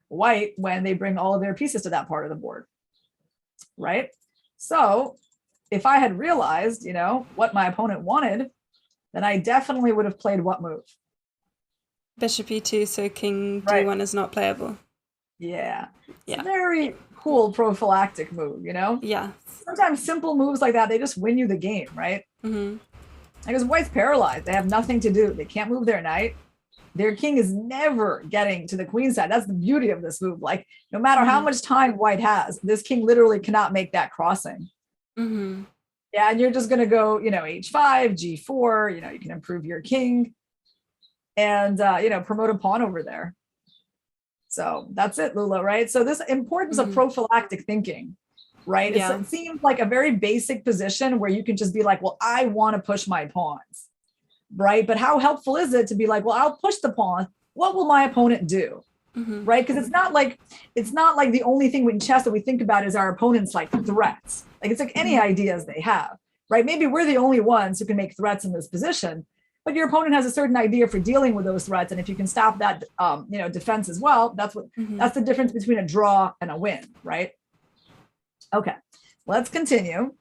white when they bring all of their pieces to that part of the board, right? So if I had realized, what my opponent wanted, then I definitely would have played what move? Bishop e2, so king Right. d1 is not playable. Yeah. It's Yeah. a very cool prophylactic move, Yeah. Sometimes simple moves like that, they just win you the game, right? Because white's paralyzed. They have nothing to do. They can't move their knight. Their king is never getting to the queen side. That's the beauty of this move. Like, no matter how much time white has, this king literally cannot make that crossing. Yeah, and you're just going to go, h5, g4, you can improve your king and, promote a pawn over there. So that's it, Lula, right? So this importance of prophylactic thinking, right? Yeah. It seems like a very basic position where you can just be like, well, I want to push my pawns, right? But how helpful is it to be like, well, I'll push the pawn. What will my opponent do? Right? Because it's not like the only thing in chess that we think about is our opponent's like threats. Like it's like any ideas they have, right? Maybe we're the only ones who can make threats in this position, but your opponent has a certain idea for dealing with those threats, and if you can stop that, defense as well, that's the difference between a draw and a win, right? Okay, let's continue.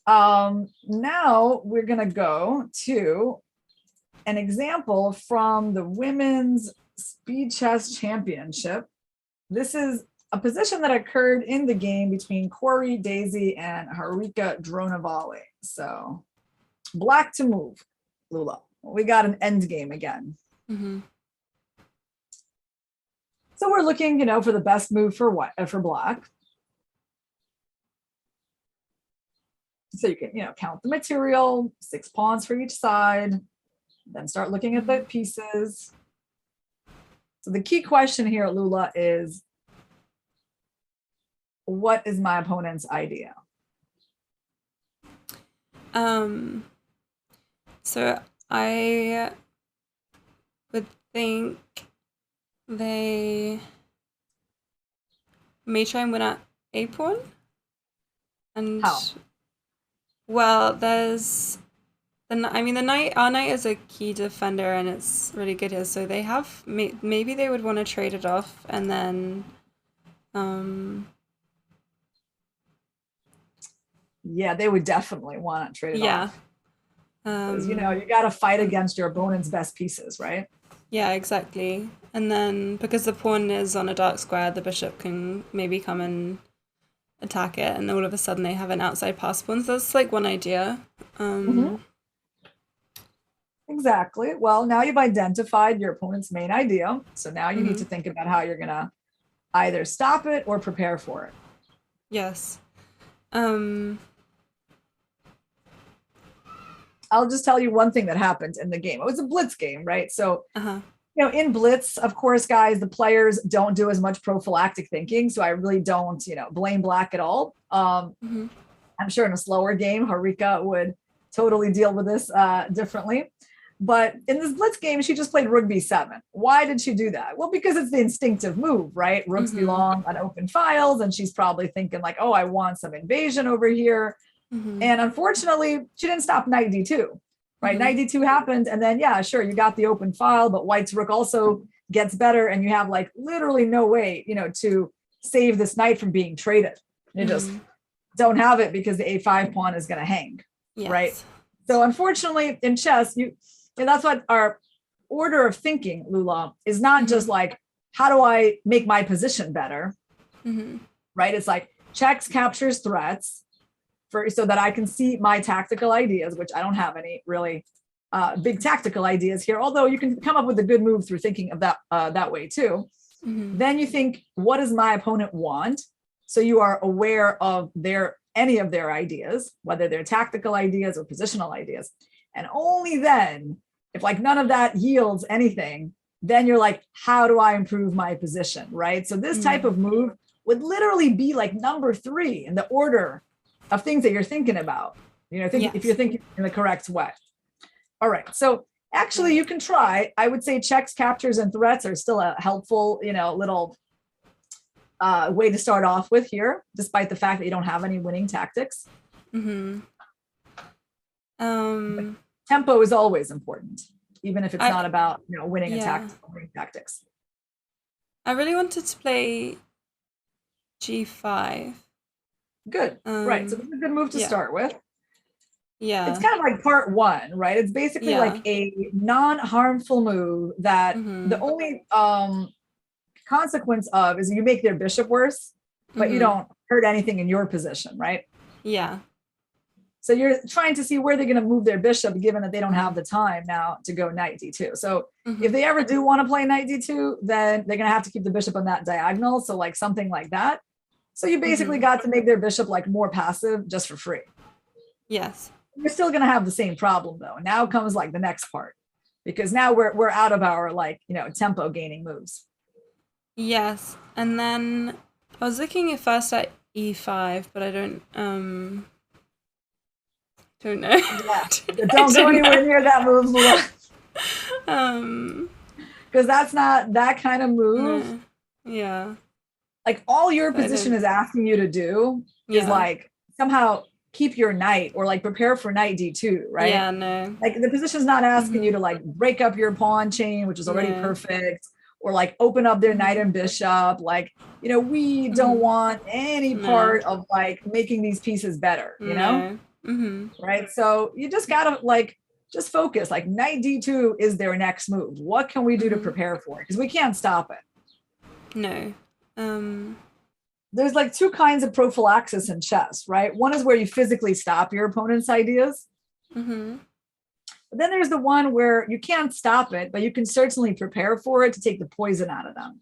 Now we're gonna go to an example from the Women's Speed Chess Championship. This is a position that occurred in the game between Corey Daisy and Harika Dronavali. So black to move, Lula. We got an end game again. So we're looking, for the best move for black. So you can, count the material, 6 pawns for each side, then start looking at the pieces. So the key question here, Lula, is what is my opponent's idea? So I would think they may try and win at a pawn. And how? Well, there's the knight. Our knight is a key defender, and it's really good here. So they have maybe they would want to trade it off, and then, yeah, they would definitely want to trade it off. Because, you got to fight against your opponent's best pieces, right? Yeah, exactly. And then because the pawn is on a dark square, the bishop can maybe come and attack it, and all of a sudden they have an outside pass pawn. So that's like one idea. Exactly. Well, now you've identified your opponent's main idea. So now you need to think about how you're going to either stop it or prepare for it. Yes. I'll just tell you one thing that happened in the game. It was a blitz game, right? So, in blitz, of course, guys, the players don't do as much prophylactic thinking. So I really don't, blame black at all. I'm sure in a slower game, Harika would totally deal with this differently. But in this blitz game, she just played rook b7. Why did she do that? Well, because it's the instinctive move, right? Rooks belong on open files, and she's probably thinking like, oh, I want some invasion over here. And unfortunately, she didn't stop knight d2, right? Knight d2 happened, and then, yeah, sure, you got the open file, but white's rook also gets better, and you have like literally no way, to save this knight from being traded. You just don't have it because the a5 pawn is going to hang, right? So unfortunately, in chess, and that's what our order of thinking, Lula, is not just like, how do I make my position better, right? It's like checks, captures, threats, so that I can see my tactical ideas, which I don't have any really big tactical ideas here, although you can come up with a good move through thinking of that way too. Then you think, what does my opponent want? So you are aware of any of their ideas, whether they're tactical ideas or positional ideas. And only then, if like none of that yields anything, then you're like, how do I improve my position, right? So this type of move would literally be like number 3 in the order of things that you're thinking about, if you're thinking in the correct way. All right, so actually you can try. I would say checks, captures, and threats are still a helpful, little way to start off with here, despite the fact that you don't have any winning tactics. Tempo is always important, even if it's not about winning tactics. I really wanted to play g5. Good. Right. So this is a good move to start with. Yeah. It's kind of like part 1, right? It's basically like a non-harmful move that the only consequence of is you make their bishop worse, but you don't hurt anything in your position, right? Yeah. So you're trying to see where they're going to move their bishop, given that they don't have the time now to go knight d2. So if they ever do want to play knight d2, then they're going to have to keep the bishop on that diagonal. So like something like that. So you basically got to make their bishop like more passive just for free. Yes. You're still going to have the same problem though. Now comes like the next part, because now we're out of our tempo gaining moves. Yes. And then I was looking at first at e5, but I don't know. Yeah. Don't go anywhere near that move, Lula. Because that's not that kind of move. Yeah. Like all your position is asking you to do is like somehow keep your knight or like prepare for knight d2, right? Yeah, no. Like the position's not asking you to like break up your pawn chain, which is already perfect, or like open up their knight and bishop. Like, we don't want any part of like making these pieces better, right? So you just gotta like just focus. Like knight d2 is their next move. What can we do to prepare for it? Because we can't stop it. No. There's like 2 kinds of prophylaxis in chess, right? One is where you physically stop your opponent's ideas. But then there's the one where you can't stop it, but you can certainly prepare for it to take the poison out of them.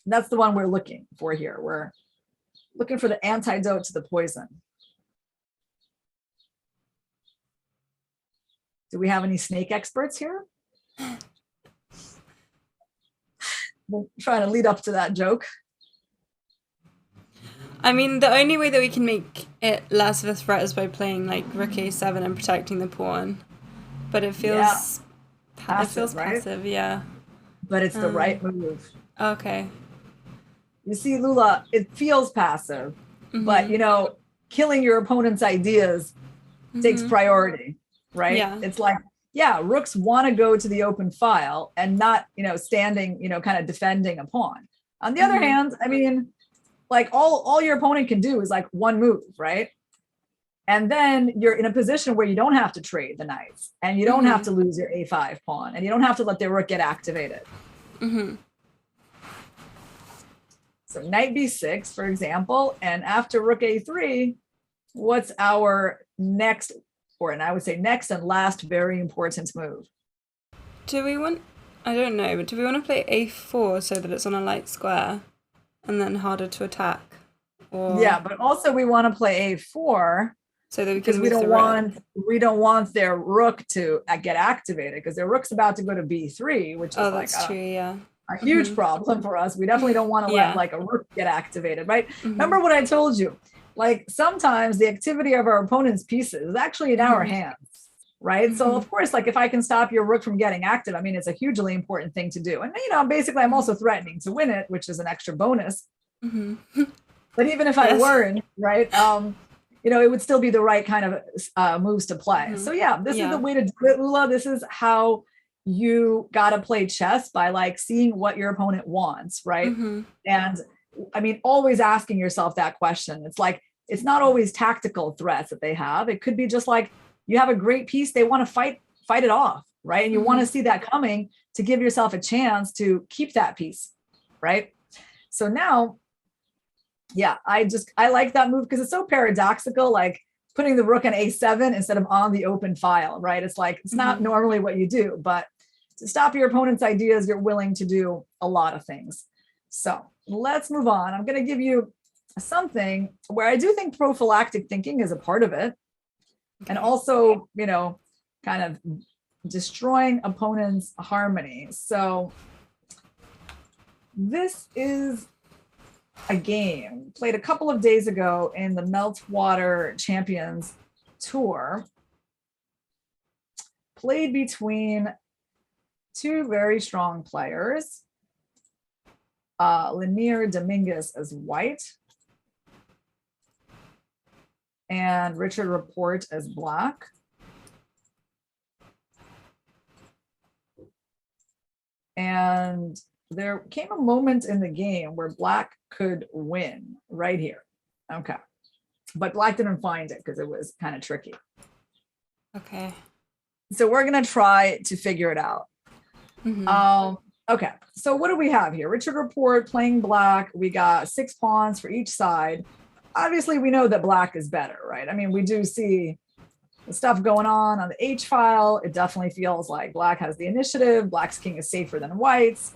And that's the one we're looking for here. We're looking for the antidote to the poison. Do we have any snake experts here? We're trying to lead up to that joke. I mean, the only way that we can make it less of a threat is by playing like rook a7 and protecting the pawn. But it feels passive, yeah. But it's the right move. Okay. You see, Lula, it feels passive, but killing your opponent's ideas takes priority, right? Yeah. It's like, rooks want to go to the open file and not, standing, kind of defending a pawn. On the other hand, I mean, like all your opponent can do is like one move, right? And then you're in a position where you don't have to trade the knights, and you don't have to lose your a5 pawn, and you don't have to let their rook get activated. So knight b6, for example, and after rook a3, what's our next, and I would say next and last very important move? Do we want, I don't know, but do we want to play a4 so that it's on a light square and then harder to attack? Or yeah, but also we want to play a4 so that we because can we don't want their rook to get activated, because their rook's about to go to b3, which is that's true, yeah. a huge problem for us. We definitely don't want to let like a rook get activated, right? Remember what I told you? Like sometimes the activity of our opponent's pieces is actually in our hands, right? So of course, like if I can stop your rook from getting active, I mean, it's a hugely important thing to do. And basically I'm also threatening to win it, which is an extra bonus. But even if I weren't, right, it would still be the right kind of moves to play. So yeah, this is the way to do it, Lula. This is how you got to play chess, by like seeing what your opponent wants, right? And I mean, always asking yourself that question. It's like, it's not always tactical threats that they have. It could be just like, you have a great piece, they want to fight it off, right? And you want to see that coming to give yourself a chance to keep that piece, right? So now, yeah, I like that move because it's so paradoxical, like putting the rook on a7 instead of on the open file, right? It's like, it's not normally what you do, but to stop your opponent's ideas, you're willing to do a lot of things. So let's move on. I'm going to give you something where I do think prophylactic thinking is a part of it. And also, kind of destroying opponents' harmony. So this is a game played a couple of days ago in the Meltwater Champions Tour, played between two very strong players, Linier Dominguez as white and Richard Rapport as black. And there came a moment in the game where black could win right here. Okay. But black didn't find it because it was kind of tricky. Okay. So we're going to try to figure it out. Okay. So what do we have here? Richard Rapport playing black. We got 6 pawns for each side. Obviously, we know that black is better, right? I mean, we do see the stuff going on the H file. It definitely feels like black has the initiative. Black's king is safer than white's.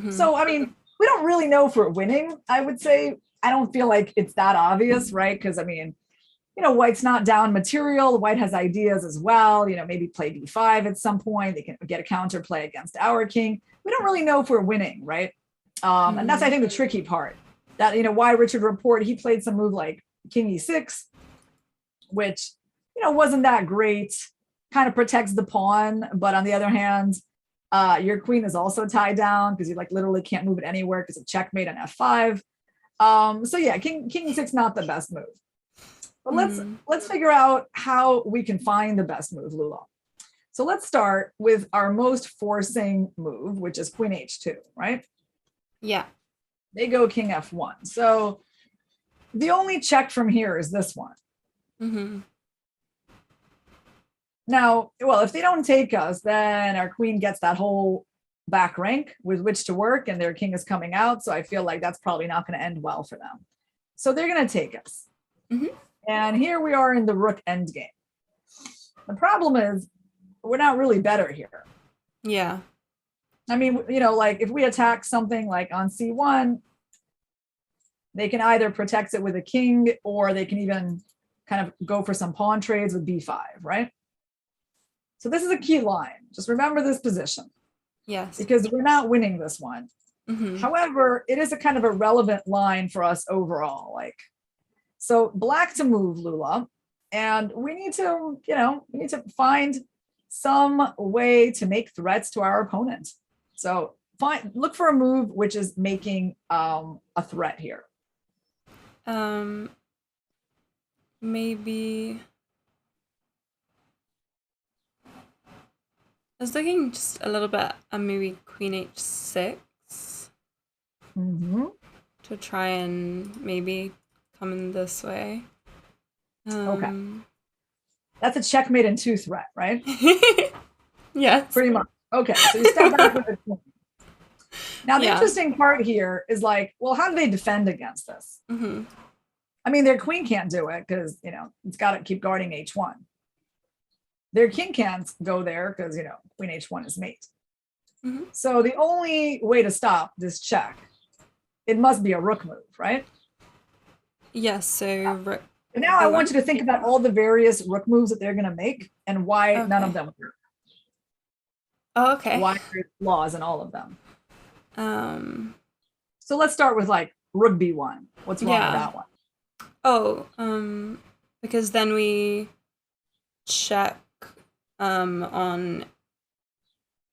So, I mean, we don't really know if we're winning, I would say. I don't feel like it's that obvious, right? Because, I mean, white's not down material. White has ideas as well. Maybe play d5 at some point. They can get a counter play against our king. We don't really know if we're winning, right? And that's, I think, the tricky part. That, why Richard Rapport, he played some move like king e6, which, wasn't that great. Kind of protects the pawn. But on the other hand, your queen is also tied down because you like literally can't move it anywhere because of checkmate on f5. So yeah, king e6, not the best move. But let's figure out how we can find the best move, Lula. So let's start with our most forcing move, which is queen h2, right? Yeah. They go king f1. So the only check from here is this one. Now, well, if they don't take us, then our queen gets that whole back rank with which to work, and their king is coming out. So I feel like that's probably not going to end well for them. So they're going to take us. And here we are in the rook endgame. The problem is we're not really better here. Yeah. I mean, like if we attack something like on c1, they can either protect it with a king, or they can even kind of go for some pawn trades with b5, right? So this is a key line. Just remember this position. Yes. Because we're not winning this one. However, it is a kind of a relevant line for us overall. Like, so black to move, Lula, and we need to find some way to make threats to our opponent. So look for a move which is making a threat here. Maybe I was looking just a little bit at maybe queen h6 to try and maybe come in this way. Okay. That's a checkmate and 2 threat, right? Yes. Pretty much. Okay, so you step back with the queen. Now, the Yeah. interesting part here is like, well, how do they defend against this? Mm-hmm. I mean, their queen can't do it because, it's got to keep guarding h1. Their king can't go there because, queen h1 is mate. Mm-hmm. So the only way to stop this check, it must be a rook move, right? Yes, so rook. And now I want you to think about all the various rook moves that they're going to make and why none of them work. Oh, okay. Why there's flaws in all of them. So let's start with like rook b1. What's wrong with that one? Oh, because then we check on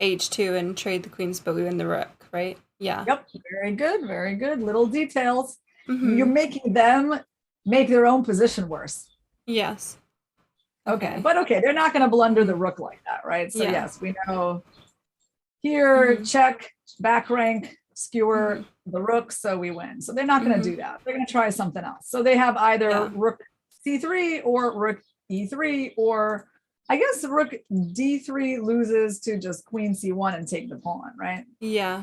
h2 and trade the queens, but we win the rook, right? Yeah. Yep. Very good. Very good. Little details. Mm-hmm. You're making them make their own position worse. Yes. Okay. But okay, they're not going to blunder the rook like that, right? So yes, we know here, check, back rank, skewer the rook, so we win. So they're not going to do that. They're going to try something else. So they have either rook c3 or rook e3, or I guess rook d3 loses to just queen c1 and take the pawn, right? Yeah.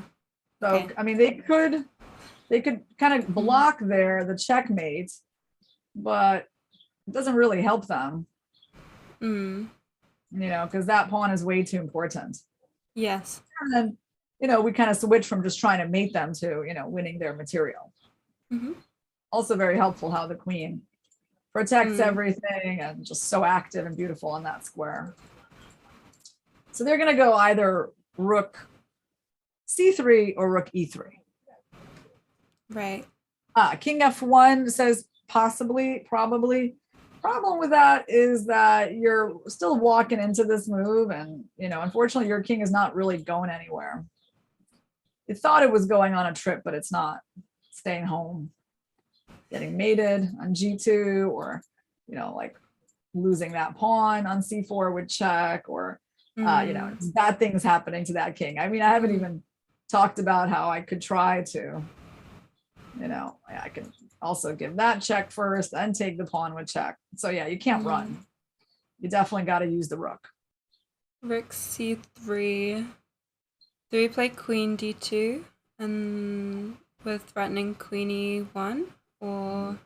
So I mean, they could kind of block there the checkmate, but it doesn't really help them. Because that pawn is way too important. Yes. And then, we kind of switch from just trying to mate them to, winning their material. Also very helpful how the queen protects everything and just so active and beautiful on that square. So they're going to go either rook c3 or rook e3. Right. King f1 says possibly, probably. Problem with that is that you're still walking into this move, and unfortunately your king is not really going anywhere. It thought it was going on a trip, but it's not. Staying home, getting mated on g2, or like losing that pawn on c4 with check, or bad things happening to that king. I mean, I haven't even talked about how I could try to I can also give that check first, then take the pawn with check. So yeah, you can't run. You definitely got to use the rook. Rook c3. Do we play queen d2 and with threatening queen e1, or?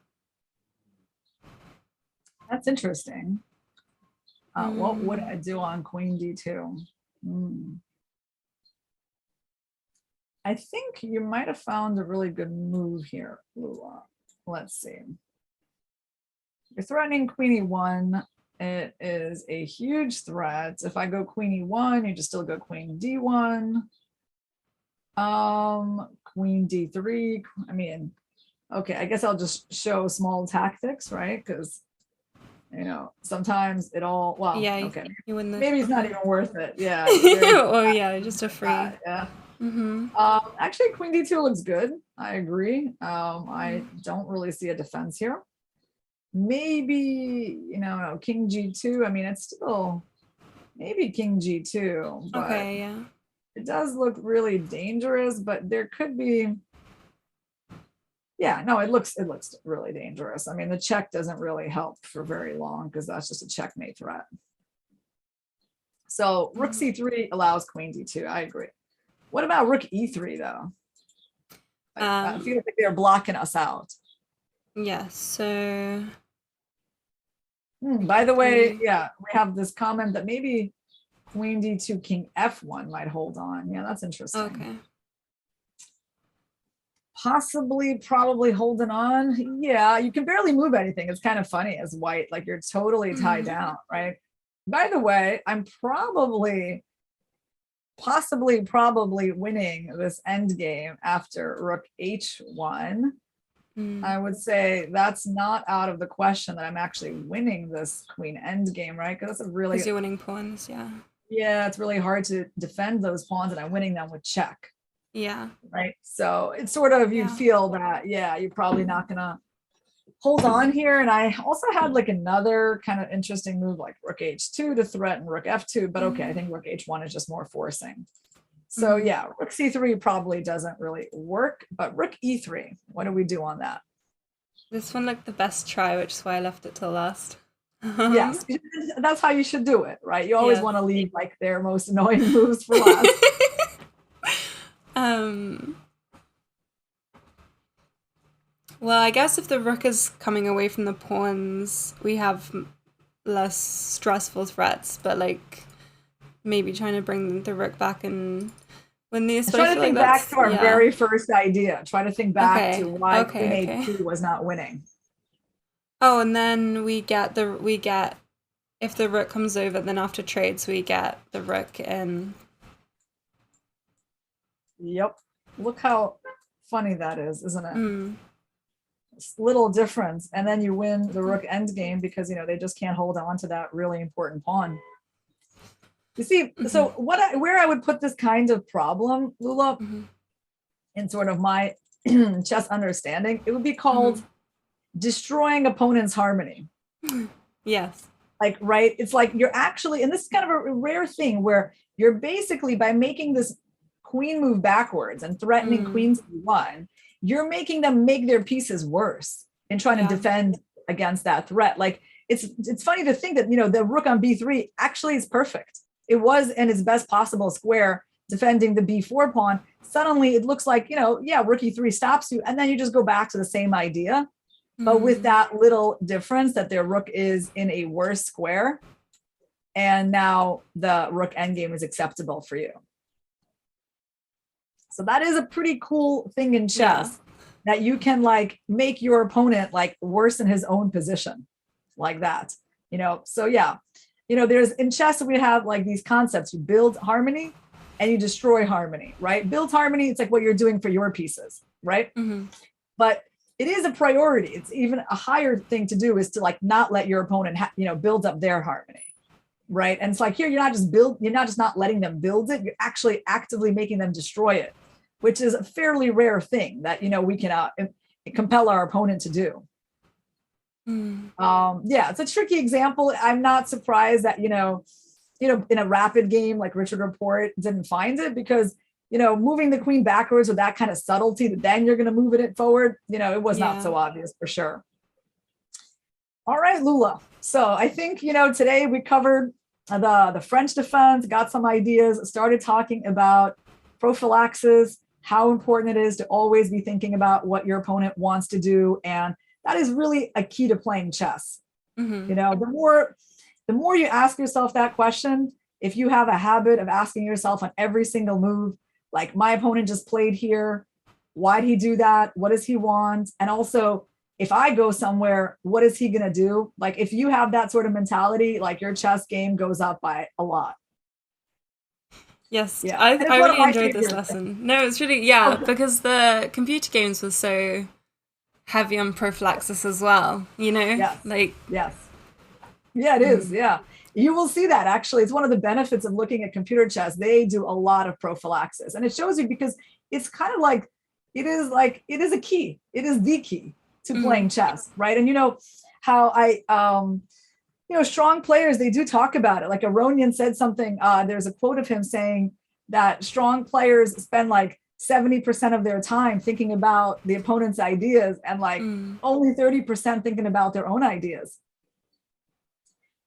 That's interesting. What would I do on queen d2? I think you might have found a really good move here, Lula. Let's see. You're threatening queen e1. It is a huge threat. If I go queen e1, you just still go queen d1. Queen d3. I mean, okay, I guess I'll just show small tactics, right? Because sometimes it all, well, okay, you win maybe it's not even worth it. Yeah. Oh yeah, just a free. Yeah. Actually, queen d2 looks good. I agree. I don't really see a defense here. Maybe king g2. I mean, it's still maybe king g2, but it does look really dangerous. But there could be, no, it looks really dangerous. I mean, the check doesn't really help for very long because that's just a checkmate threat. So rook c3 allows queen d2. I agree. What about rook e3 though? I feel like they're blocking us out. Yes. So. By the way, we have this comment that maybe queen d2, king f1 might hold on. Yeah, that's interesting. Okay. Possibly, probably holding on. Yeah, you can barely move anything. It's kind of funny as white, like you're totally tied down, right? By the way, I'm probably winning this end game after rook h1. I would say that's not out of the question that I'm actually winning this queen end game, right? Because that's a really, because you're winning pawns, yeah, it's really hard to defend those pawns, and I'm winning them with check. Yeah. Right. So it's sort of, you'd feel that, you're probably not gonna hold on here. And I also had like another kind of interesting move, like rook h2 to threaten rook f2, but okay, I think rook h1 is just more forcing. So yeah, rook c3 probably doesn't really work, but rook e3, what do we do on that? This one looked the best try, which is why I left it till last. Yes, that's how you should do it, right? You always Yes. want to leave like their most annoying moves for last. Um, well, I guess if the rook is coming away from the pawns, we have less stressful threats, but like maybe trying to bring the rook back and win these. But I Try to feel like think back that's, to our yeah. very first idea. Try to think back to Okay. why Queen Okay. Okay. A2 was not winning. Oh, and then we get if the rook comes over, then after trades we get the rook in. Yep. Look how funny that is, isn't it? Mm. Little difference, and then you win the rook endgame because they just can't hold on to that really important pawn. You see, so where I would put this kind of problem, Lula, in sort of my chess understanding, it would be called destroying opponent's harmony. Yes. Like, right? It's like you're actually, and this is kind of a rare thing where you're basically, by making this queen move backwards and threatening queen c1, you're making them make their pieces worse in trying to defend against that threat. Like, it's funny to think that the rook on b3 actually is perfect. It was in its best possible square defending the b4 pawn. Suddenly it looks like rook e3 stops you, and then you just go back to the same idea, but with that little difference that their rook is in a worse square, and now the rook endgame is acceptable for you. So that is a pretty cool thing in chess, that you can like make your opponent like worse in his own position like that. So yeah, there's in chess we have like these concepts. You build harmony and you destroy harmony, right? Build harmony, it's like what you're doing for your pieces, right? But it is a priority. It's even a higher thing to do is to like not let your opponent build up their harmony, right? And it's like here you're not just not letting them build it, you're actually actively making them destroy it, which is a fairly rare thing that we can compel our opponent to do. Yeah, it's a tricky example. I'm not surprised that in a rapid game like Richard Report didn't find it, because moving the queen backwards with that kind of subtlety that then you're going to move it forward, it was not so obvious for sure. All right, Lula. So I think today we covered the French defense, got some ideas, started talking about prophylaxis, how important it is to always be thinking about what your opponent wants to do, and that is really a key to playing chess. The more you ask yourself that question, if you have a habit of asking yourself on every single move, like my opponent just played here, why'd he do that? What does he want? And also, if I go somewhere, what is he going to do? Like, if you have that sort of mentality, like your chess game goes up by a lot. Yes, Yeah. I really enjoyed this lesson. No, it's really, because the computer games were so heavy on prophylaxis as well, Yes. like. Yes. Yeah, it is. Yeah. You will see that actually. It's one of the benefits of looking at computer chess. They do a lot of prophylaxis, and it shows you because it's kind of like, it is a key. It is the key to playing chess, right? And how strong players, they do talk about it. Like Aronian said something, there's a quote of him saying that strong players spend like 70% of their time thinking about the opponent's ideas and like only 30% thinking about their own ideas.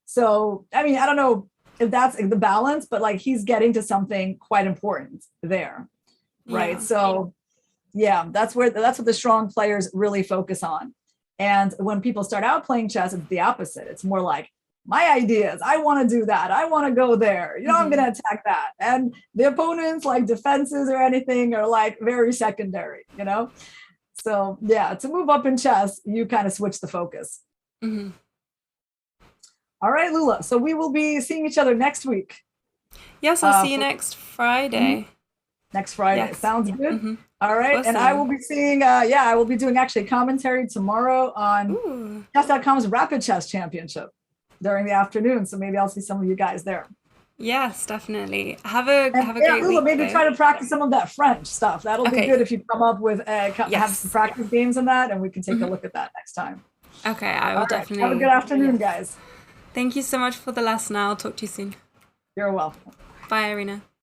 So, I mean, I don't know if that's the balance, but like he's getting to something quite important there, right? So that's what the strong players really focus on. And when people start out playing chess, it's the opposite. It's more like, my ideas, I want to do that, I want to go there, I'm going to attack that, and the opponent's like defenses or anything are like very secondary. So to move up in chess, you kind of switch the focus. All right, Lula, so we will be seeing each other next week. Yes, I'll see you next Friday. Next Friday. Yes. Sounds good. All right. Awesome. And I will be seeing, I will be doing actually commentary tomorrow on chess.com's Rapid Chess Championship during the afternoon. So maybe I'll see some of you guys there. Yes, definitely. Have a great Lula, week. Maybe try to practice some of that French stuff. That'll be good if you come up with have some practice games on that, and we can take a look at that next time. Okay, I will definitely. Have a good afternoon, guys. Thank you so much for the lesson. I'll talk to you soon. You're welcome. Bye, Irina.